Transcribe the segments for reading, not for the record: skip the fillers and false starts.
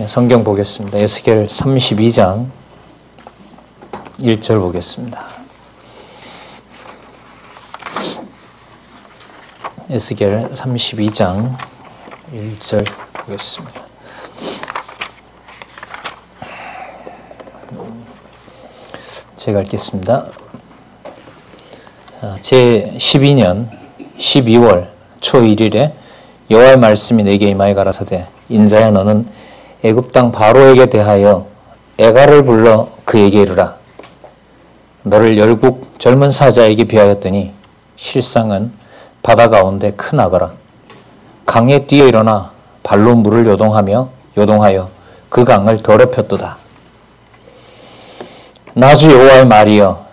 성경 보겠습니다. 에스겔 32장 1절 보겠습니다. 에스겔 32장 1절 보겠습니다. 제가 읽겠습니다. 제 12년 12월 초 1일에 여호와의 말씀이 내게 임하여 가라사대 인자야 너는 애굽 땅 바로에게 대하여 애가를 불러 그에게 이르라. 너를 열국 젊은 사자에게 비하였더니 실상은 바다 가운데 큰 악어라. 강에 뛰어 일어나 발로 물을 요동하여 그 강을 더럽혔도다. 나주 여호와의 말이여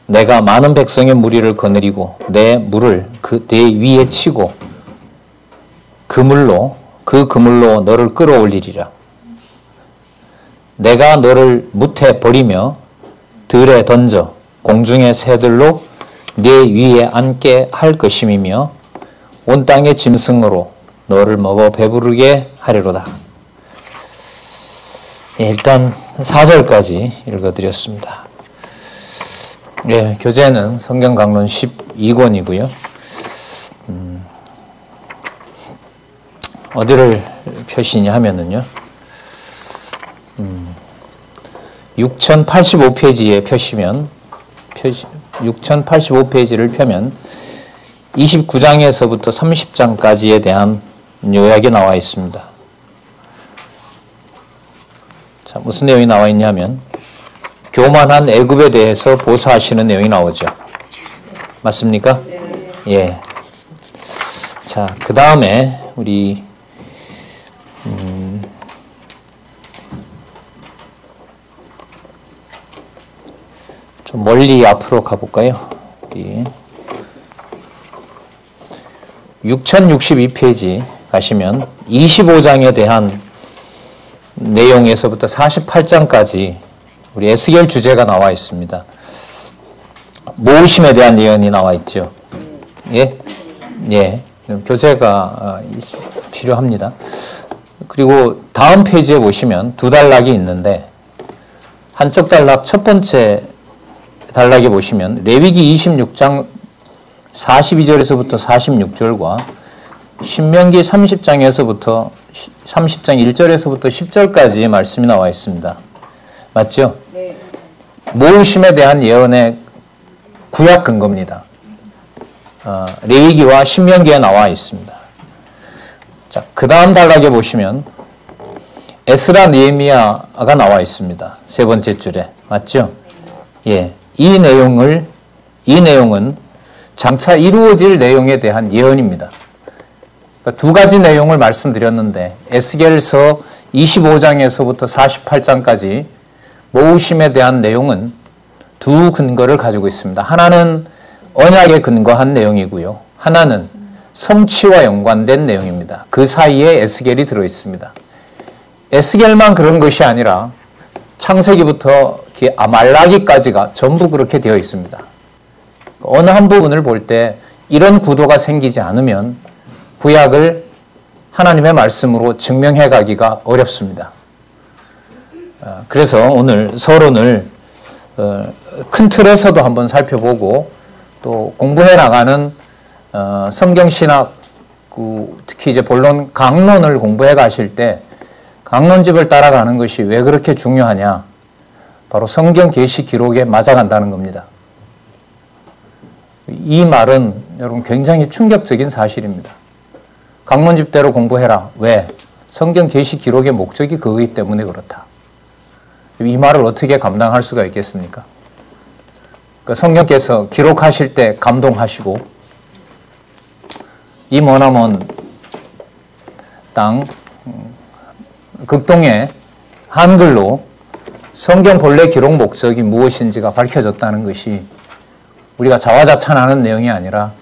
내가 많은 백성의 무리를 거느리고 내 물을 내 위에 치고 그 그물로 너를 끌어올리리라. 내가 너를 뭇에 버리며 들에 던져 공중의 새들로 네 위에 앉게 할 것임이며 온 땅의 짐승으로 너를 먹어 배부르게 하리로다. 일단 4절까지 읽어드렸습니다. 교재는 성경 강론 12권이고요. 어디를 펴시냐 하면은요. 6085페이지에 펴시면 6085페이지를 펴면 29장에서부터 30장까지에 대한 요약이 나와 있습니다. 자, 무슨 내용이 나와 있냐면 교만한 애굽에 대해서 보수하시는 내용이 나오죠. 맞습니까? 예. 자, 그 다음에 우리 좀 멀리 앞으로 가볼까요? 6062페이지 가시면 25장에 대한 내용에서부터 48장까지 우리 에스겔 주제가 나와 있습니다. 모으심에 대한 예언이 나와 있죠. 예? 예. 교재가 필요합니다. 그리고 다음 페이지에 보시면 두 단락이 있는데 한쪽 단락 첫 번째 단락에 보시면 레위기 26장 42절에서부터 46절과 신명기 30장에서부터 30장 1절에서부터 10절까지 말씀이 나와 있습니다. 맞죠? 네. 모으심에 대한 예언의 구약 근거입니다. 레위기와 신명기에 나와 있습니다. 자, 그 다음 단락에 보시면 에스라 느헤미야가 나와 있습니다. 세 번째 줄에. 맞죠? 예. 이 내용은 장차 이루어질 내용에 대한 예언입니다. 그러니까 두 가지 내용을 말씀드렸는데 에스겔서 25장에서부터 48장까지 모으심에 대한 내용은 두 근거를 가지고 있습니다. 하나는 언약에 근거한 내용이고요. 하나는 성취와 연관된 내용입니다. 그 사이에 에스겔이 들어있습니다. 에스겔만 그런 것이 아니라 창세기부터 말라기까지가 전부 그렇게 되어 있습니다. 어느 한 부분을 볼 때 이런 구도가 생기지 않으면 구약을 하나님의 말씀으로 증명해 가기가 어렵습니다. 그래서 오늘 서론을 큰 틀에서도 한번 살펴보고 또 공부해 나가는 성경신학 특히 이제 본론 강론을 공부해 가실 때 강론집을 따라가는 것이 왜 그렇게 중요하냐? 바로 성경 계시 기록에 맞아간다는 겁니다. 이 말은 여러분 굉장히 충격적인 사실입니다. 강론집대로 공부해라. 왜? 성경 계시 기록의 목적이 그거기 때문에 그렇다. 이 말을 어떻게 감당할 수가 있겠습니까? 그러니까 성경께서 기록하실 때 감동하시고 이 머나먼 땅 극동에 한글로 성경 본래 기록 목적이 무엇인지가 밝혀졌다는 것이 우리가 자화자찬하는 내용이 아니라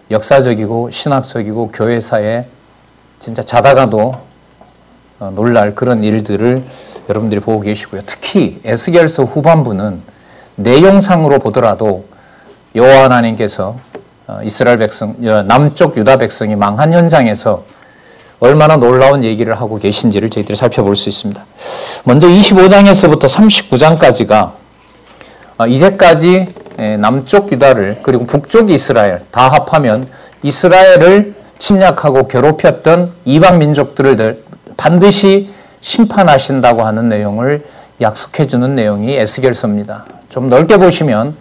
역사적이고 신학적이고 교회사에 진짜 자다가도 놀랄 그런 일들을 여러분들이 보고 계시고요. 특히 에스겔서 후반부는 내용상으로 보더라도 여호와 하나님께서 이스라엘 백성, 남쪽 유다 백성이 망한 현장에서 얼마나 놀라운 얘기를 하고 계신지를 저희들이 살펴볼 수 있습니다. 먼저 25장에서부터 39장까지가 이제까지 남쪽 유다를 그리고 북쪽 이스라엘 다 합하면 이스라엘을 침략하고 괴롭혔던 이방 민족들을 반드시 심판하신다고 하는 내용을 약속해 주는 내용이 에스겔서입니다. 좀 넓게 보시면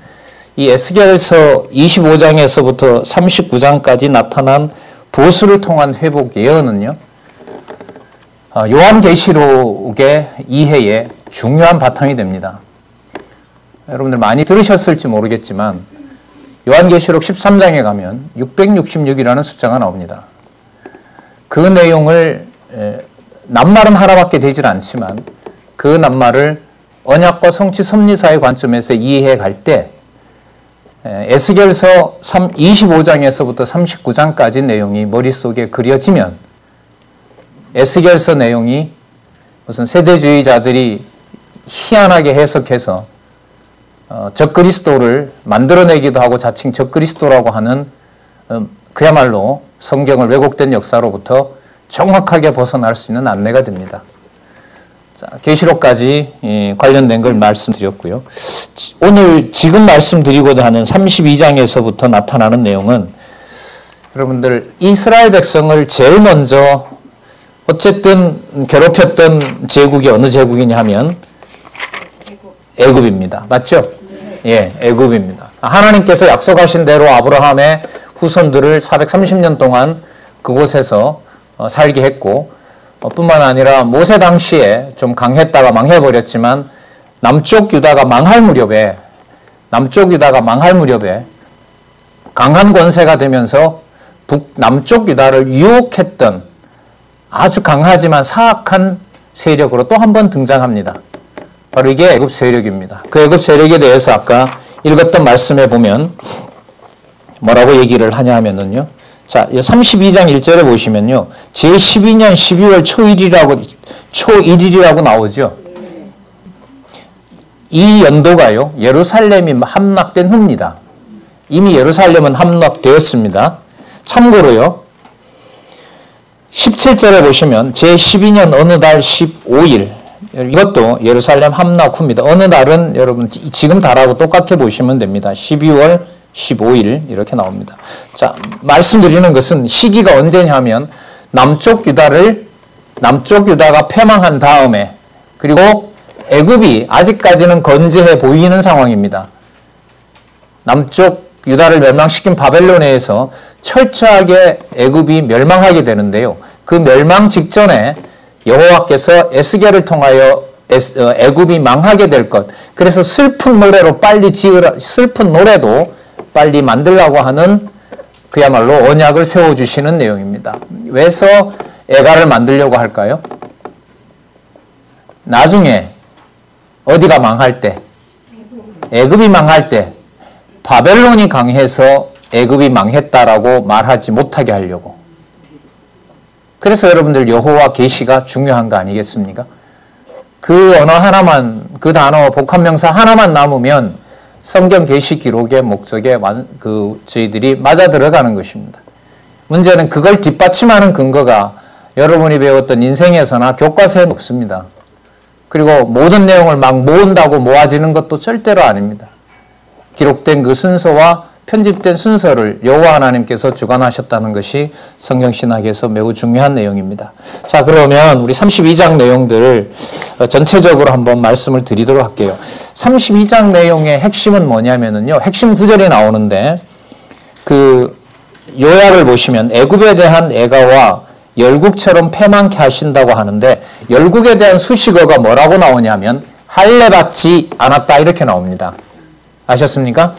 이 에스겔서 25장에서부터 39장까지 나타난 보수를 통한 회복 예언은요, 요한계시록의 이해에 중요한 바탕이 됩니다. 여러분들 많이 들으셨을지 모르겠지만 요한계시록 13장에 가면 666이라는 숫자가 나옵니다. 그 내용을 낱말은 하나밖에 되질 않지만 그 낱말을 언약과 성취 섭리사의 관점에서 이해해 갈 때 에스겔서 25장에서부터 39장까지 내용이 머릿속에 그려지면 에스겔서 내용이 무슨 세대주의자들이 희한하게 해석해서 적그리스도를 만들어내기도 하고 자칭 적그리스도라고 하는 그야말로 성경을 왜곡된 역사로부터 정확하게 벗어날 수 있는 안내가 됩니다. 자, 계시록까지 관련된 걸 말씀드렸고요. 오늘 지금 말씀드리고자 하는 32장에서부터 나타나는 내용은 여러분들 이스라엘 백성을 제일 먼저 어쨌든 괴롭혔던 제국이 어느 제국이냐 하면 애굽입니다. 맞죠? 예, 애굽입니다. 하나님께서 약속하신 대로 아브라함의 후손들을 430년 동안 그곳에서 살게 했고 뿐만 아니라 모세 당시에 좀 강했다가 망해버렸지만 남쪽 유다가 망할 무렵에 강한 권세가 되면서 남쪽 유다를 유혹했던 아주 강하지만 사악한 세력으로 또 한 번 등장합니다. 바로 이게 애굽 세력입니다. 그 애굽 세력에 대해서 아까 읽었던 말씀에 보면 뭐라고 얘기를 하냐 하면은요. 자, 32장 1절에 보시면요. 제12년 12월 초일이라고 나오죠. 이 연도가요. 예루살렘이 함락된 후입니다. 이미 예루살렘은 함락되었습니다. 참고로요. 17절에 보시면 제12년 어느 달 15일 이것도 예루살렘 함락 후입니다. 어느 날은 여러분 지금 달하고 똑같게 보시면 됩니다. 12월 15일 이렇게 나옵니다. 자, 말씀드리는 것은 시기가 언제냐면 남쪽 유다가 패망한 다음에 그리고 애굽이 아직까지는 건재해 보이는 상황입니다. 남쪽 유다를 멸망시킨 바벨론에 의해서 철저하게 애굽이 멸망하게 되는데요. 그 멸망 직전에 여호와께서 에스겔을 통하여 애굽이 망하게 될 것. 그래서 슬픈 노래도 빨리 만들라고 하는 그야말로 언약을 세워주시는 내용입니다. 왜서 애가를 만들려고 할까요? 나중에 어디가 망할 때? 애굽이 망할 때 바벨론이 강해서 애굽이 망했다라고 말하지 못하게 하려고. 그래서 여러분들 여호와 계시가 중요한 거 아니겠습니까? 그 언어 하나만, 그 단어 복합명사 하나만 남으면 성경 계시 기록의 목적에 저희들이 맞아 들어가는 것입니다. 문제는 그걸 뒷받침하는 근거가 여러분이 배웠던 인생에서나 교과서에는 없습니다. 그리고 모든 내용을 막 모은다고 모아지는 것도 절대로 아닙니다. 기록된 그 순서와 편집된 순서를 여호와 하나님께서 주관하셨다는 것이 성경신학에서 매우 중요한 내용입니다. 자, 그러면 우리 32장 내용들 전체적으로 한번 말씀을 드리도록 할게요. 32장 내용의 핵심은 뭐냐면요. 핵심 구절이 나오는데 그 요약을 보시면 애굽에 대한 애가와 열국처럼 패망케 하신다고 하는데 열국에 대한 수식어가 뭐라고 나오냐면 할례받지 않았다 이렇게 나옵니다. 아셨습니까?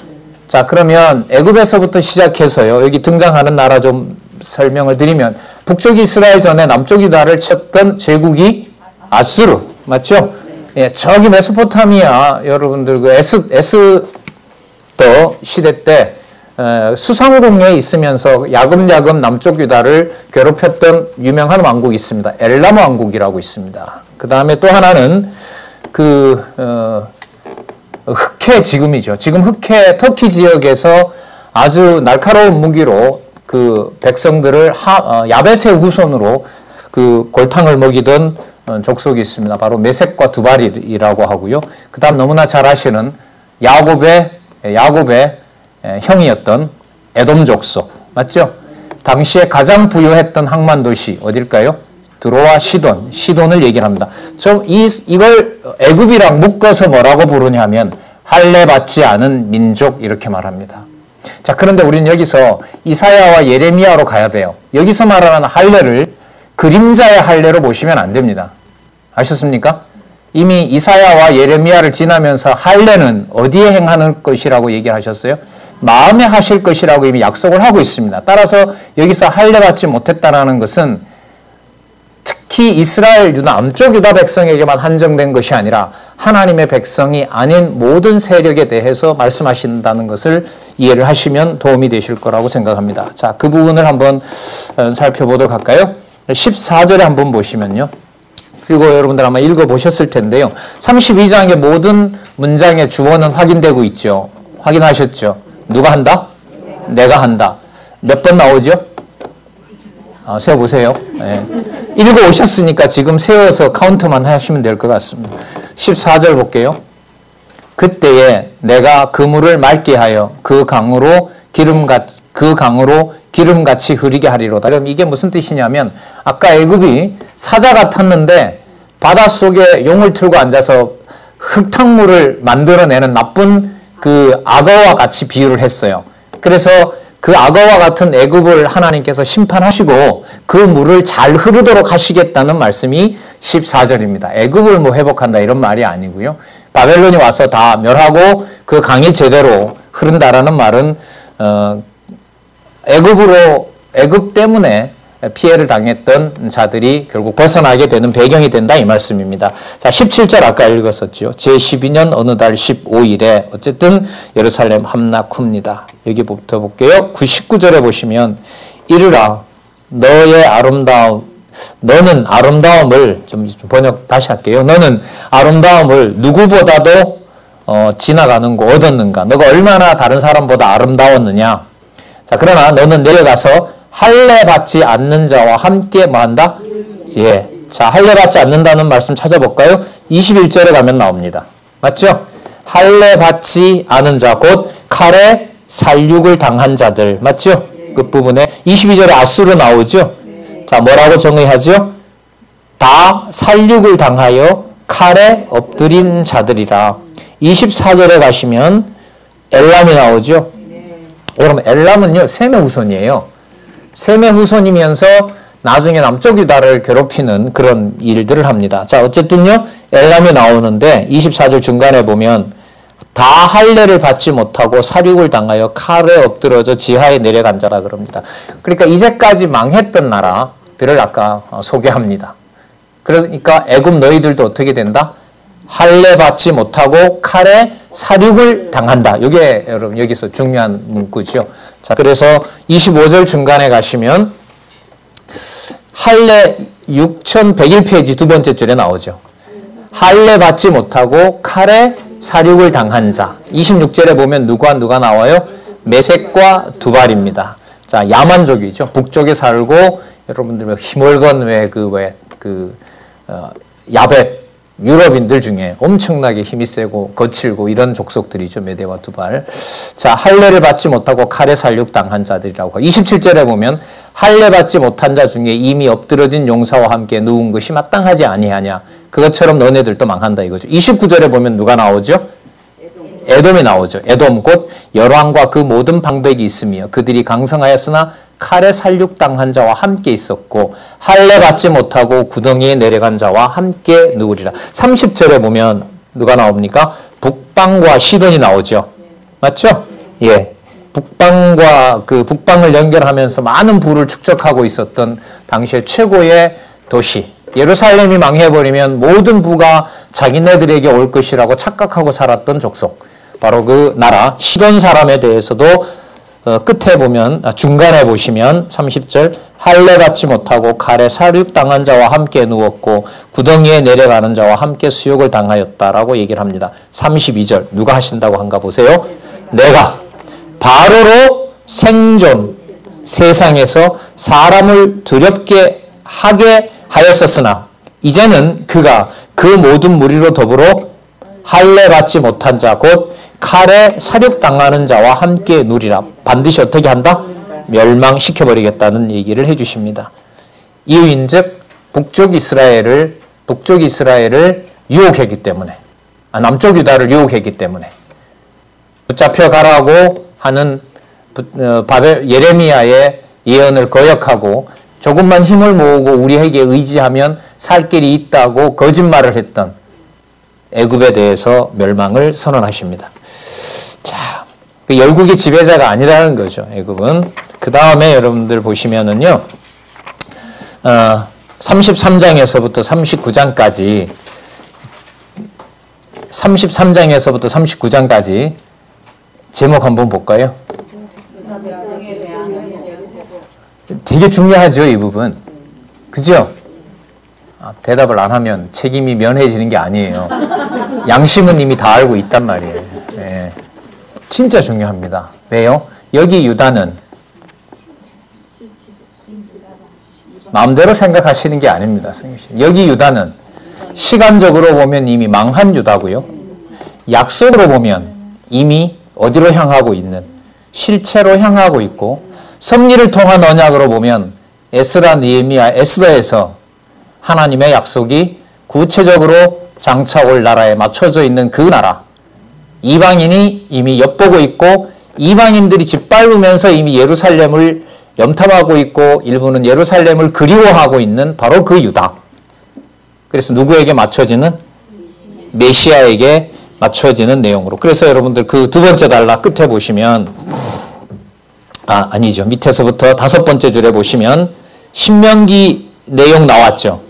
자, 그러면 애굽에서부터 시작해서요. 여기 등장하는 나라 좀 설명을 드리면 북쪽 이스라엘 전에 남쪽 유다를 쳤던 제국이 아수르. 맞죠? 예, 저기 메소포타미아 여러분들 그 에스더 시대 때 수상궁에 있으면서 야금야금 남쪽 유다를 괴롭혔던 유명한 왕국이 있습니다. 엘람 왕국이라고 있습니다. 그 다음에 또 하나는 흑해 지금이죠. 지금 흑해 터키 지역에서 아주 날카로운 무기로 그 백성들을 야벳의 후손으로 그 골탕을 먹이던 족속이 있습니다. 바로 메섹과 두발이라고 하고요. 그 다음 너무나 잘 아시는 야곱의 형이었던 에돔 족속. 맞죠? 당시에 가장 부유했던 항만 도시 어딜까요? 드로와 시돈을 얘기를 합니다. 이걸 애굽이랑 묶어서 뭐라고 부르냐면 할례 받지 않은 민족 이렇게 말합니다. 자, 그런데 우리는 여기서 이사야와 예레미야로 가야 돼요. 여기서 말하는 할례를 그림자의 할례로 보시면 안 됩니다. 아셨습니까? 이미 이사야와 예레미야를 지나면서 할례는 어디에 행하는 것이라고 얘기하셨어요? 마음에 하실 것이라고 이미 약속을 하고 있습니다. 따라서 여기서 할례 받지 못했다는 것은 특히 이스라엘 남쪽 유다 백성에게만 한정된 것이 아니라 하나님의 백성이 아닌 모든 세력에 대해서 말씀하신다는 것을 이해를 하시면 도움이 되실 거라고 생각합니다. 자, 그 부분을 한번 살펴보도록 할까요? 14절에 한번 보시면요. 그리고 여러분들 아마 읽어보셨을 텐데요. 32장의 모든 문장의 주어는 확인되고 있죠. 확인하셨죠? 누가 한다? 내가 한다. 몇 번 나오죠? 세어보세요. 네. 읽어 오셨으니까 지금 세워서 카운트만 하시면 될 것 같습니다. 14절 볼게요. 그때에 내가 그물을 맑게 하여 그 강으로 기름같이 흐리게 하리로다. 그럼 이게 무슨 뜻이냐면 아까 애굽이 사자 같았는데 바닷속에 용을 틀고 앉아서 흙탕물을 만들어내는 나쁜 그 악어와 같이 비유를 했어요. 그래서 그 악어와 같은 애굽을 하나님께서 심판하시고 그 물을 잘 흐르도록 하시겠다는 말씀이 14절입니다. 애굽을 뭐 회복한다 이런 말이 아니고요. 바벨론이 와서 다 멸하고 그 강이 제대로 흐른다라는 말은 애굽 때문에 피해를 당했던 자들이 결국 벗어나게 되는 배경이 된다 이 말씀입니다. 자, 17절 아까 읽었었죠. 제12년 어느 달 15일에 어쨌든 예루살렘 함락후입니다. 여기부터 볼게요. 19절에 보시면 이르라 너의 너는 아름다움을 좀 번역 다시 할게요. 너는 아름다움을 누구보다도 지나가는 거 얻었는가? 너가 얼마나 다른 사람보다 아름다웠느냐? 자, 그러나 너는 내려가서 할례 받지 않는 자와 함께 뭐한다? 예. 자, 할례 받지 않는다는 말씀 찾아볼까요? 21절에 가면 나옵니다. 맞죠? 할례 받지 않은 자, 곧 칼에 살육을 당한 자들. 맞죠? 끝부분에 22절에 아수르 나오죠? 자, 뭐라고 정의하죠? 다 살육을 당하여 칼에 엎드린 자들이라. 24절에 가시면 엘람이 나오죠? 여러분, 엘람은요, 셈의 후손이에요. 셈의 후손이면서 나중에 남쪽 유다를 괴롭히는 그런 일들을 합니다. 자, 어쨌든요, 엘람이 나오는데 24절 중간에 보면 다 할례를 받지 못하고 살육을 당하여 칼에 엎드러져 지하에 내려간 자라 그럽니다. 그러니까 이제까지 망했던 나라들을 아까 소개합니다. 그러니까 애굽 너희들도 어떻게 된다? 할례 받지 못하고 칼에 살육을 당한다. 이게 여러분 여기서 중요한 문구죠. 자, 그래서 25절 중간에 가시면 할례 6101페이지 두 번째 줄에 나오죠. 할례 받지 못하고 칼에 살육을 당한 자. 26절에 보면 누가 나와요? 메섹과 두발입니다. 자, 야만족이죠. 북쪽에 살고 여러분들 히몰건 야벳 유럽인들 중에 엄청나게 힘이 세고 거칠고 이런 족속들이죠. 메대와 두발. 자, 할례를 받지 못하고 칼에 살육 당한 자들이라고. 27절에 보면 할례 받지 못한 자 중에 이미 엎드러진 용사와 함께 누운 것이 마땅하지 아니하냐. 그것처럼 너네들도 망한다 이거죠. 29절에 보면 누가 나오죠? 에돔이 나오죠. 에돔 곧 열왕과 그 모든 방백이 있으며 그들이 강성하였으나 칼에 살육당한 자와 함께 있었고 할례 받지 못하고 구덩이에 내려간 자와 함께 누우리라. 30절에 보면 누가 나옵니까? 북방과 시돈이 나오죠. 맞죠? 예. 북방을 연결하면서 많은 부를 축적하고 있었던 당시의 최고의 도시. 예루살렘이 망해버리면 모든 부가 자기네들에게 올 것이라고 착각하고 살았던 족속. 바로 그 나라 시돈 사람에 대해서도 끝에 보면 중간에 보시면 30절 할례 받지 못하고 칼에 살육 당한 자와 함께 누웠고 구덩이에 내려가는 자와 함께 수욕을 당하였다라고 얘기를 합니다. 32절 누가 하신다고 한가 보세요. 내가 바로로 생존 세상에서 사람을 두렵게 하게 하였었으나 이제는 그가 그 모든 무리로 더불어 할례 받지 못한 자 곧 칼에 사륙당하는 자와 함께 누리라. 반드시 어떻게 한다? 멸망시켜버리겠다는 얘기를 해주십니다. 이유인즉 북쪽 이스라엘을 유혹했기 때문에, 남쪽 유다를 유혹했기 때문에 붙잡혀 가라고 하는 예레미야의 예언을 거역하고 조금만 힘을 모으고 우리에게 의지하면 살 길이 있다고 거짓말을 했던 애굽에 대해서 멸망을 선언하십니다. 자, 열국의 지배자가 아니라는 거죠. 애굽은. 그 다음에 여러분들 보시면은요, 33장에서부터 39장까지 33장에서부터 39장까지 제목 한번 볼까요? 되게 중요하죠, 이 부분. 그죠? 대답을 안 하면 책임이 면해지는 게 아니에요. 양심은 이미 다 알고 있단 말이에요. 네. 진짜 중요합니다. 왜요? 여기 유다는 마음대로 생각하시는 게 아닙니다. 여기 유다는 시간적으로 보면 이미 망한 유다고요. 약속으로 보면 이미 어디로 향하고 있는, 실체로 향하고 있고, 섭리를 통한 언약으로 보면 에스라, 느헤미야, 에스더에서 하나님의 약속이 구체적으로 장차 올 나라에 맞춰져 있는 그 나라, 이방인이 이미 엿보고 있고 이방인들이 짓밟으면서 이미 예루살렘을 염탐하고 있고 일부는 예루살렘을 그리워하고 있는 바로 그 유다. 그래서 누구에게 맞춰지는? 메시아에게 맞춰지는 내용으로. 그래서 여러분들 그 두 번째 단락 끝에 보시면 아니죠. 밑에서부터 다섯 번째 줄에 보시면 신명기 내용 나왔죠.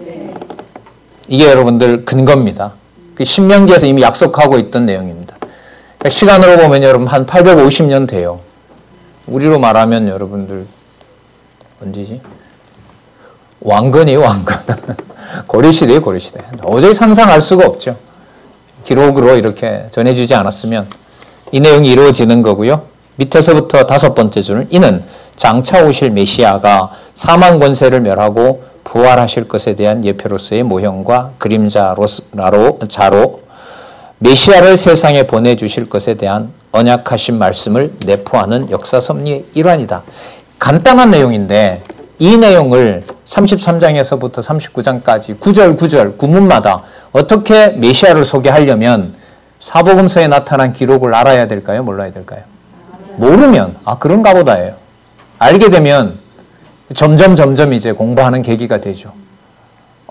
이게 여러분들 근거입니다. 그 신명기에서 이미 약속하고 있던 내용입니다. 그러니까 시간으로 보면 여러분 한 850년 돼요. 우리로 말하면 여러분들 언제지? 왕건이에요, 왕건. 고려시대예요, 고려시대. 도저히 상상할 수가 없죠. 기록으로 이렇게 전해주지 않았으면 이 내용이 이루어지는 거고요. 밑에서부터 다섯 번째 줄은 이는 장차 오실 메시아가 사망 권세를 멸하고 부활하실 것에 대한 예표로서의 모형과 그림자로 메시아를 세상에 보내주실 것에 대한 언약하신 말씀을 내포하는 역사 섭리의 일환이다. 간단한 내용인데 이 내용을 33장에서부터 39장까지 구절 구문마다 어떻게 메시아를 소개하려면 사복음서에 나타난 기록을 알아야 될까요? 몰라야 될까요? 모르면 그런가 보다예요. 알게 되면 점점 이제 공부하는 계기가 되죠.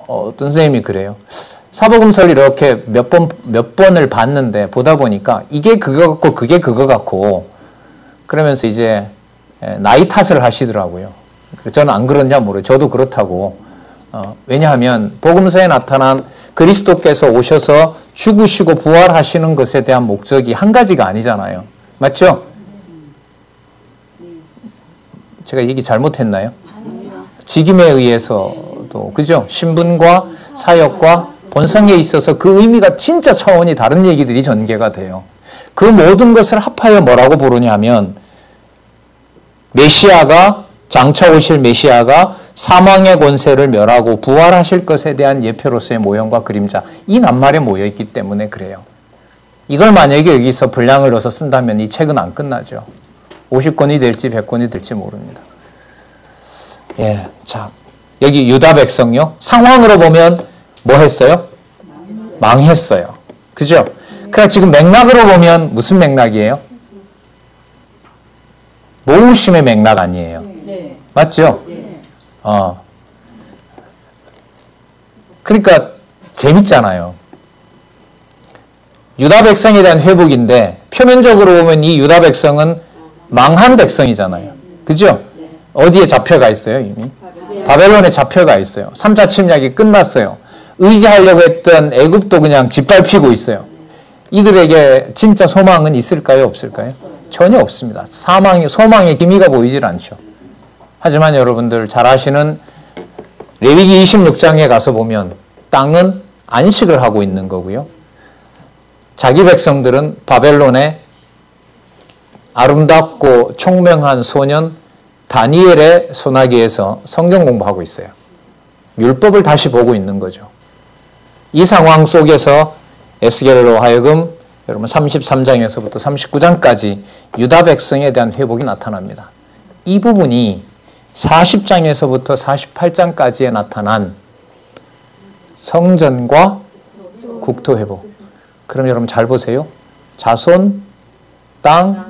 어떤 선생님이 그래요. 사복음서를 이렇게 몇 번을 봤는데 보다 보니까 이게 그거 같고 그게 그거 같고 그러면서 이제 나이 탓을 하시더라고요. 저는 안 그렇냐 모르요. 저도 그렇다고. 왜냐하면 복음서에 나타난 그리스도께서 오셔서 죽으시고 부활하시는 것에 대한 목적이 한 가지가 아니잖아요. 맞죠? 제가 얘기 잘못했나요? 직임에 의해서도 그죠? 신분과 사역과 본성에 있어서 그 의미가 진짜 차원이 다른 얘기들이 전개가 돼요. 그 모든 것을 합하여 뭐라고 부르냐 하면 메시아가 장차 오실 메시아가 사망의 권세를 멸하고 부활하실 것에 대한 예표로서의 모형과 그림자 이 낱말에 모여있기 때문에 그래요. 이걸 만약에 여기서 분량을 넣어서 쓴다면 이 책은 안 끝나죠. 50권이 될지 100권이 될지 모릅니다. 예, 자 여기 유다 백성요. 상황으로 보면 뭐 했어요? 망했어요. 그죠? 그러니까 지금 맥락으로 보면 무슨 맥락이에요? 모우심의 맥락 아니에요. 네. 맞죠? 네. 그러니까 재밌잖아요. 유다 백성에 대한 회복인데 표면적으로 보면 이 유다 백성은 망한 백성이잖아요. 그죠? 어디에 잡혀가 있어요, 이미? 바벨론에 잡혀가 있어요. 3차 침략이 끝났어요. 의지하려고 했던 애굽도 그냥 짓밟히고 있어요. 이들에게 진짜 소망은 있을까요, 없을까요? 전혀 없습니다. 소망의 기미가 보이질 않죠. 하지만 여러분들 잘 아시는 레위기 26장에 가서 보면 땅은 안식을 하고 있는 거고요. 자기 백성들은 바벨론의 아름답고 총명한 소년 다니엘의 소나기에서 성경 공부하고 있어요. 율법을 다시 보고 있는 거죠. 이 상황 속에서 에스겔로 하여금 여러분 33장에서부터 39장까지 유다 백성에 대한 회복이 나타납니다. 이 부분이 40장에서부터 48장까지에 나타난 성전과 국토 회복. 그럼 여러분 잘 보세요. 자손, 땅,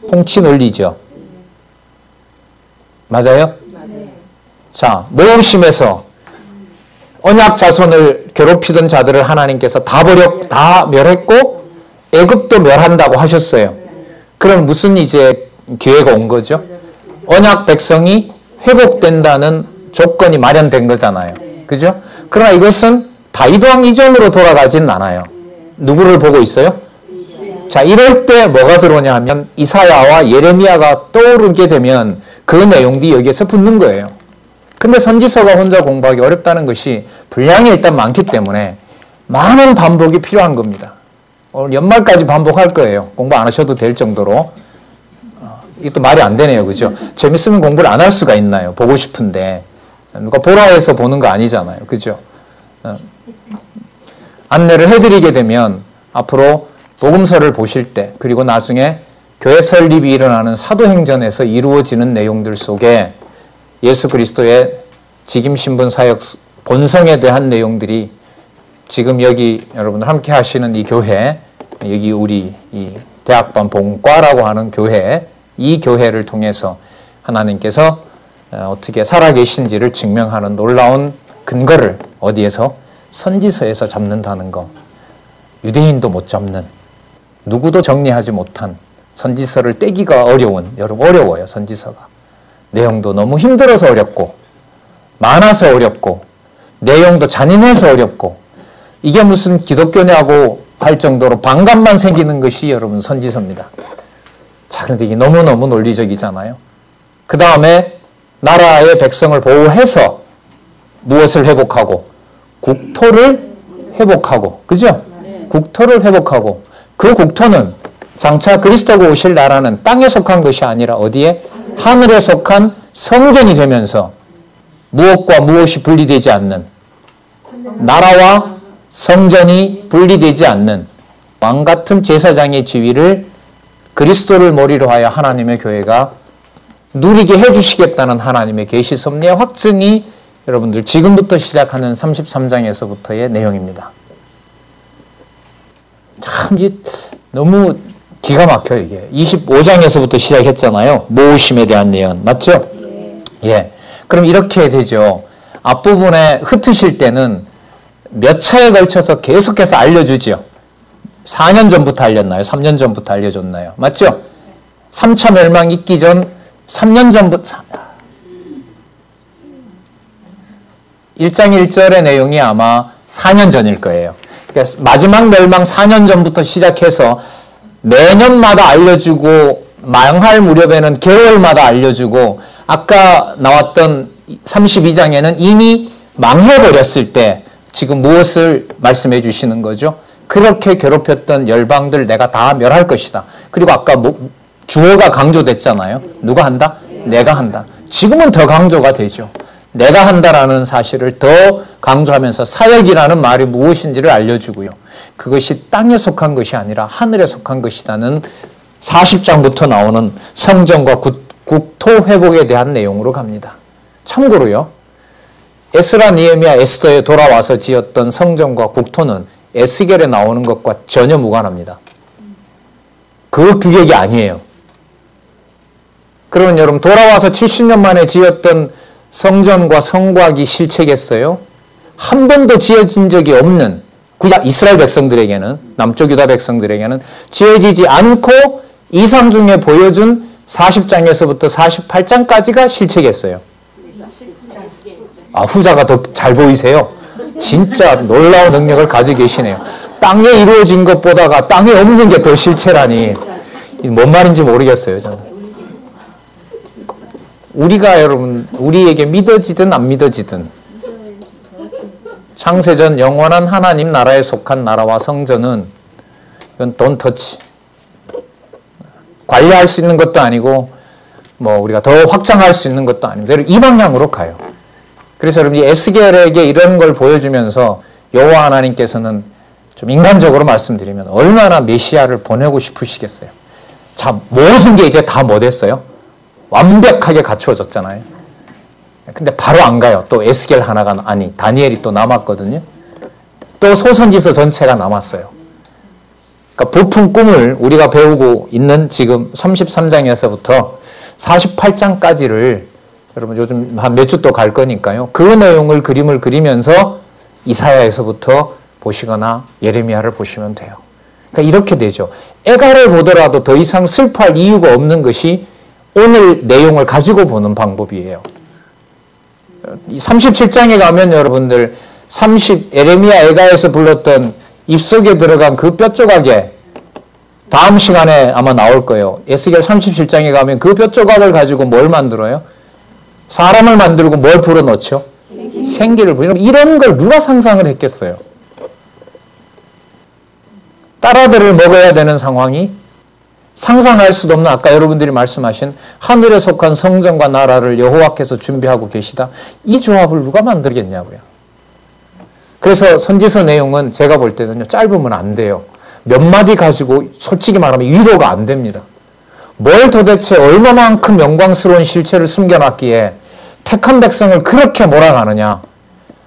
통치 논리죠. 맞아요? 자, 모심에서 언약 자손을 괴롭히던 자들을 하나님께서 다 멸했고 애굽도 멸한다고 하셨어요. 그럼 무슨 이제 기회가 온 거죠? 언약 백성이 회복된다는 조건이 마련된 거잖아요. 그죠? 그러나 이것은 다윗 왕 이전으로 돌아가진 않아요. 누구를 보고 있어요? 자, 이럴 때 뭐가 들어오냐 하면 이사야와 예레미야가 떠오르게 되면 그 내용들이 여기에서 붙는 거예요. 근데 선지서가 혼자 공부하기 어렵다는 것이 분량이 일단 많기 때문에 많은 반복이 필요한 겁니다. 오늘 연말까지 반복할 거예요. 공부 안 하셔도 될 정도로. 이것도 말이 안 되네요. 그죠? 재밌으면 공부를 안 할 수가 있나요? 보고 싶은데. 누가 보라 해서 보는 거 아니잖아요. 그죠? 안내를 해드리게 되면 앞으로 복음서를 보실 때 그리고 나중에 교회 설립이 일어나는 사도행전에서 이루어지는 내용들 속에 예수 그리스도의 직임신분 사역 본성에 대한 내용들이 지금 여기 여러분들 함께 하시는 이 교회, 여기 우리 이 대학반 본과라고 하는 교회, 이 교회를 통해서 하나님께서 어떻게 살아계신지를 증명하는 놀라운 근거를 어디에서? 선지서에서 잡는다는 거. 유대인도 못 잡는, 누구도 정리하지 못한 선지서를 떼기가 어려운, 여러분 어려워요. 선지서가. 내용도 너무 힘들어서 어렵고 많아서 어렵고 내용도 잔인해서 어렵고 이게 무슨 기독교냐고 할 정도로 반감만 생기는 것이 여러분 선지서입니다. 자, 그런데 이게 너무너무 논리적이잖아요. 그 다음에 나라의 백성을 보호해서 무엇을 회복하고? 국토를 회복하고. 그죠? 국토를 회복하고 그 국토는 장차 그리스도가 오실 나라는 땅에 속한 것이 아니라 어디에? 하늘에 속한 성전이 되면서 무엇과 무엇이 분리되지 않는, 나라와 성전이 분리되지 않는 왕같은 제사장의 지위를 그리스도를 머리로 하여 하나님의 교회가 누리게 해주시겠다는 하나님의 계시 섭리의 확증이 여러분들 지금부터 시작하는 33장에서부터의 내용입니다. 참 너무 기가 막혀요. 이게 25장에서부터 시작했잖아요. 모심에 대한 내용 맞죠? 예. 그럼 이렇게 되죠. 앞부분에 흩으실 때는 몇 차에 걸쳐서 계속해서 알려주죠. 4년 전부터 알렸나요? 3년 전부터 알려줬나요? 맞죠? 3차 멸망 있기 전 3년 전부터 1장 1절의 내용이 아마 4년 전일 거예요. 그러니까 마지막 멸망 4년 전부터 시작해서 매년마다 알려주고 망할 무렵에는 개월마다 알려주고 아까 나왔던 32장에는 이미 망해버렸을 때 지금 무엇을 말씀해 주시는 거죠? 그렇게 괴롭혔던 열방들 내가 다 멸할 것이다. 그리고 아까 주어가 강조됐잖아요. 누가 한다? 내가 한다. 지금은 더 강조가 되죠. 내가 한다라는 사실을 더 강조하면서 사역이라는 말이 무엇인지를 알려주고요. 그것이 땅에 속한 것이 아니라 하늘에 속한 것이라는 40장부터 나오는 성전과 국토 회복에 대한 내용으로 갑니다. 참고로요. 에스라, 니에미야, 에스더에 돌아와서 지었던 성전과 국토는 에스겔에 나오는 것과 전혀 무관합니다. 그 규격이 아니에요. 그러면 여러분 돌아와서 70년 만에 지었던 성전과 성곽이 실체겠어요? 한 번도 지어진 적이 없는 이스라엘 백성들에게는, 남쪽 유다 백성들에게는 지어지지 않고 이상 중에 보여준 40장에서부터 48장까지가 실체겠어요. 아, 후자가 더 잘 보이세요? 진짜 놀라운 능력을 가지고 계시네요. 땅에 이루어진 것보다가 땅에 없는 게 더 실체라니 뭔 말인지 모르겠어요. 저는. 우리가 여러분 우리에게 믿어지든 안 믿어지든 창세전 영원한 하나님 나라에 속한 나라와 성전은 이건 don't touch. 관리할 수 있는 것도 아니고 뭐 우리가 더 확장할 수 있는 것도 아니고 이 방향으로 가요. 그래서 여러분 이 에스겔에게 이런 걸 보여주면서 여호와 하나님께서는 좀 인간적으로 말씀드리면 얼마나 메시아를 보내고 싶으시겠어요. 자, 모든 게 이제 다 뭐 됐어요? 완벽하게 갖추어졌잖아요. 근데 바로 안 가요. 또 에스겔 하나가 아니 다니엘이 또 남았거든요. 또 소선지서 전체가 남았어요. 그러니까 부푼 꿈을 우리가 배우고 있는 지금 33장에서부터 48장까지를 여러분 요즘 한 몇 주 또 갈 거니까요. 그 내용을 그림을 그리면서 이사야에서부터 보시거나 예레미야를 보시면 돼요. 그러니까 이렇게 되죠. 애가를 보더라도 더 이상 슬퍼할 이유가 없는 것이 오늘 내용을 가지고 보는 방법이에요. 37장에 가면 여러분들 예레미야 애가에서 불렀던 입속에 들어간 그 뼈조각에 다음 시간에 아마 나올 거예요. 에스겔 37장에 가면 그 뼈조각을 가지고 뭘 만들어요? 사람을 만들고 뭘 불어넣죠? 생기를 불어. 이런 걸 누가 상상을 했겠어요? 딸아들을 먹어야 되는 상황이 상상할 수도 없는 아까 여러분들이 말씀하신 하늘에 속한 성전과 나라를 여호와께서 준비하고 계시다. 이 조합을 누가 만들겠냐고요. 그래서 선지서 내용은 제가 볼 때는요. 짧으면 안 돼요. 몇 마디 가지고 솔직히 말하면 위로가 안 됩니다. 뭘 도대체 얼마만큼 영광스러운 실체를 숨겨놨기에 택한 백성을 그렇게 몰아가느냐.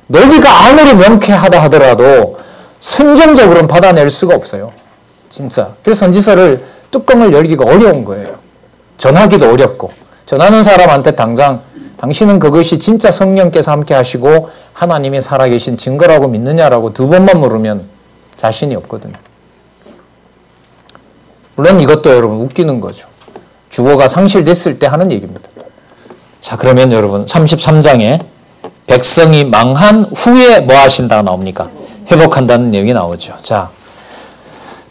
너희가 아무리 명쾌하다 하더라도 선정적으로는 받아낼 수가 없어요. 진짜. 그래서 선지서를 뚜껑을 열기가 어려운 거예요. 전하기도 어렵고 전하는 사람한테 당장 당신은 그것이 진짜 성령께서 함께 하시고 하나님이 살아계신 증거라고 믿느냐라고 두 번만 물으면 자신이 없거든요. 물론 이것도 여러분 웃기는 거죠. 주어가 상실됐을 때 하는 얘기입니다. 자, 그러면 여러분 33장에 백성이 망한 후에 뭐 하신다가 나옵니까? 회복한다는 내용이 나오죠. 자,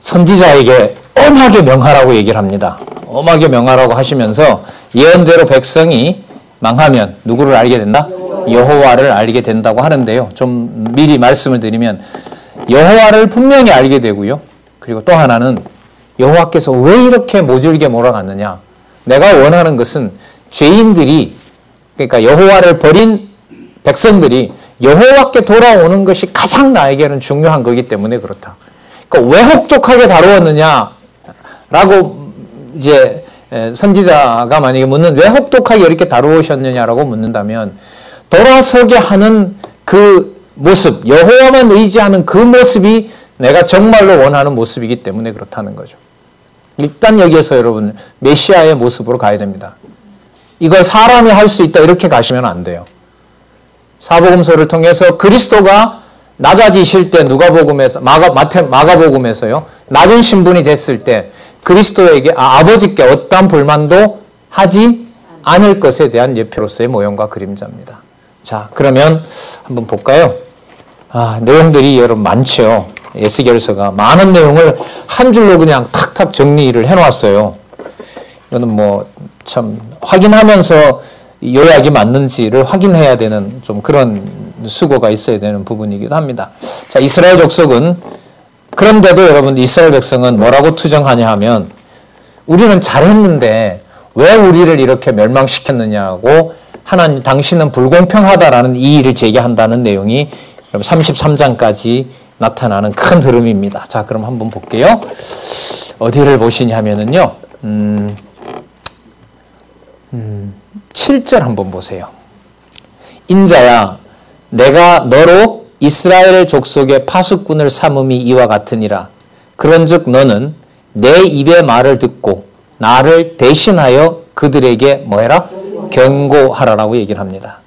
선지자에게 엄하게 명하라고 얘기를 합니다. 엄하게 명하라고 하시면서 예언대로 백성이 망하면 누구를 알게 된다? 여호와를 알게 된다고 하는데요. 좀 미리 말씀을 드리면 여호와를 분명히 알게 되고요. 그리고 또 하나는 여호와께서 왜 이렇게 모질게 몰아갔느냐. 내가 원하는 것은 죄인들이 그러니까 여호와를 버린 백성들이 여호와께 돌아오는 것이 가장 나에게는 중요한 거기 때문에 그렇다. 그러니까 왜 혹독하게 다루었느냐라고 이제 선지자가 만약에 묻는 왜 혹독하게 이렇게 다루셨느냐라고 묻는다면 돌아서게 하는 그 모습, 여호와만 의지하는 그 모습이 내가 정말로 원하는 모습이기 때문에 그렇다는 거죠. 일단 여기에서 여러분 메시아의 모습으로 가야 됩니다. 이걸 사람이 할 수 있다 이렇게 가시면 안 돼요. 사복음서를 통해서 그리스도가 낮아지실 때 누가복음에서 마가복음에서요. 낮은 신분이 됐을 때 그리스도에게 아버지께 어떠한 불만도 하지 않을 것에 대한 예표로서의 모형과 그림자입니다. 자, 그러면 한번 볼까요? 내용들이 여러분 많죠. 에스겔서가 많은 내용을 한 줄로 그냥 탁탁 정리를 해놓았어요. 이거는 뭐 참 확인하면서 요약이 맞는지를 확인해야 되는 좀 그런 수고가 있어야 되는 부분이기도 합니다. 자, 이스라엘 족속은 그런데도 여러분 이스라엘 백성은 뭐라고 투정하냐 하면 우리는 잘했는데 왜 우리를 이렇게 멸망시켰느냐고 하나님 당신은 불공평하다라는 이의를 제기한다는 내용이 33장까지 나타나는 큰 흐름입니다. 자, 그럼 한번 볼게요. 어디를 보시냐면은요. 7절 한번 보세요. 인자야 내가 너로 이스라엘 족속의 파수꾼을 삼음이 이와 같으니라. 그런즉 너는 내 입의 말을 듣고 나를 대신하여 그들에게 뭐해라? 경고하라라고 얘기를 합니다.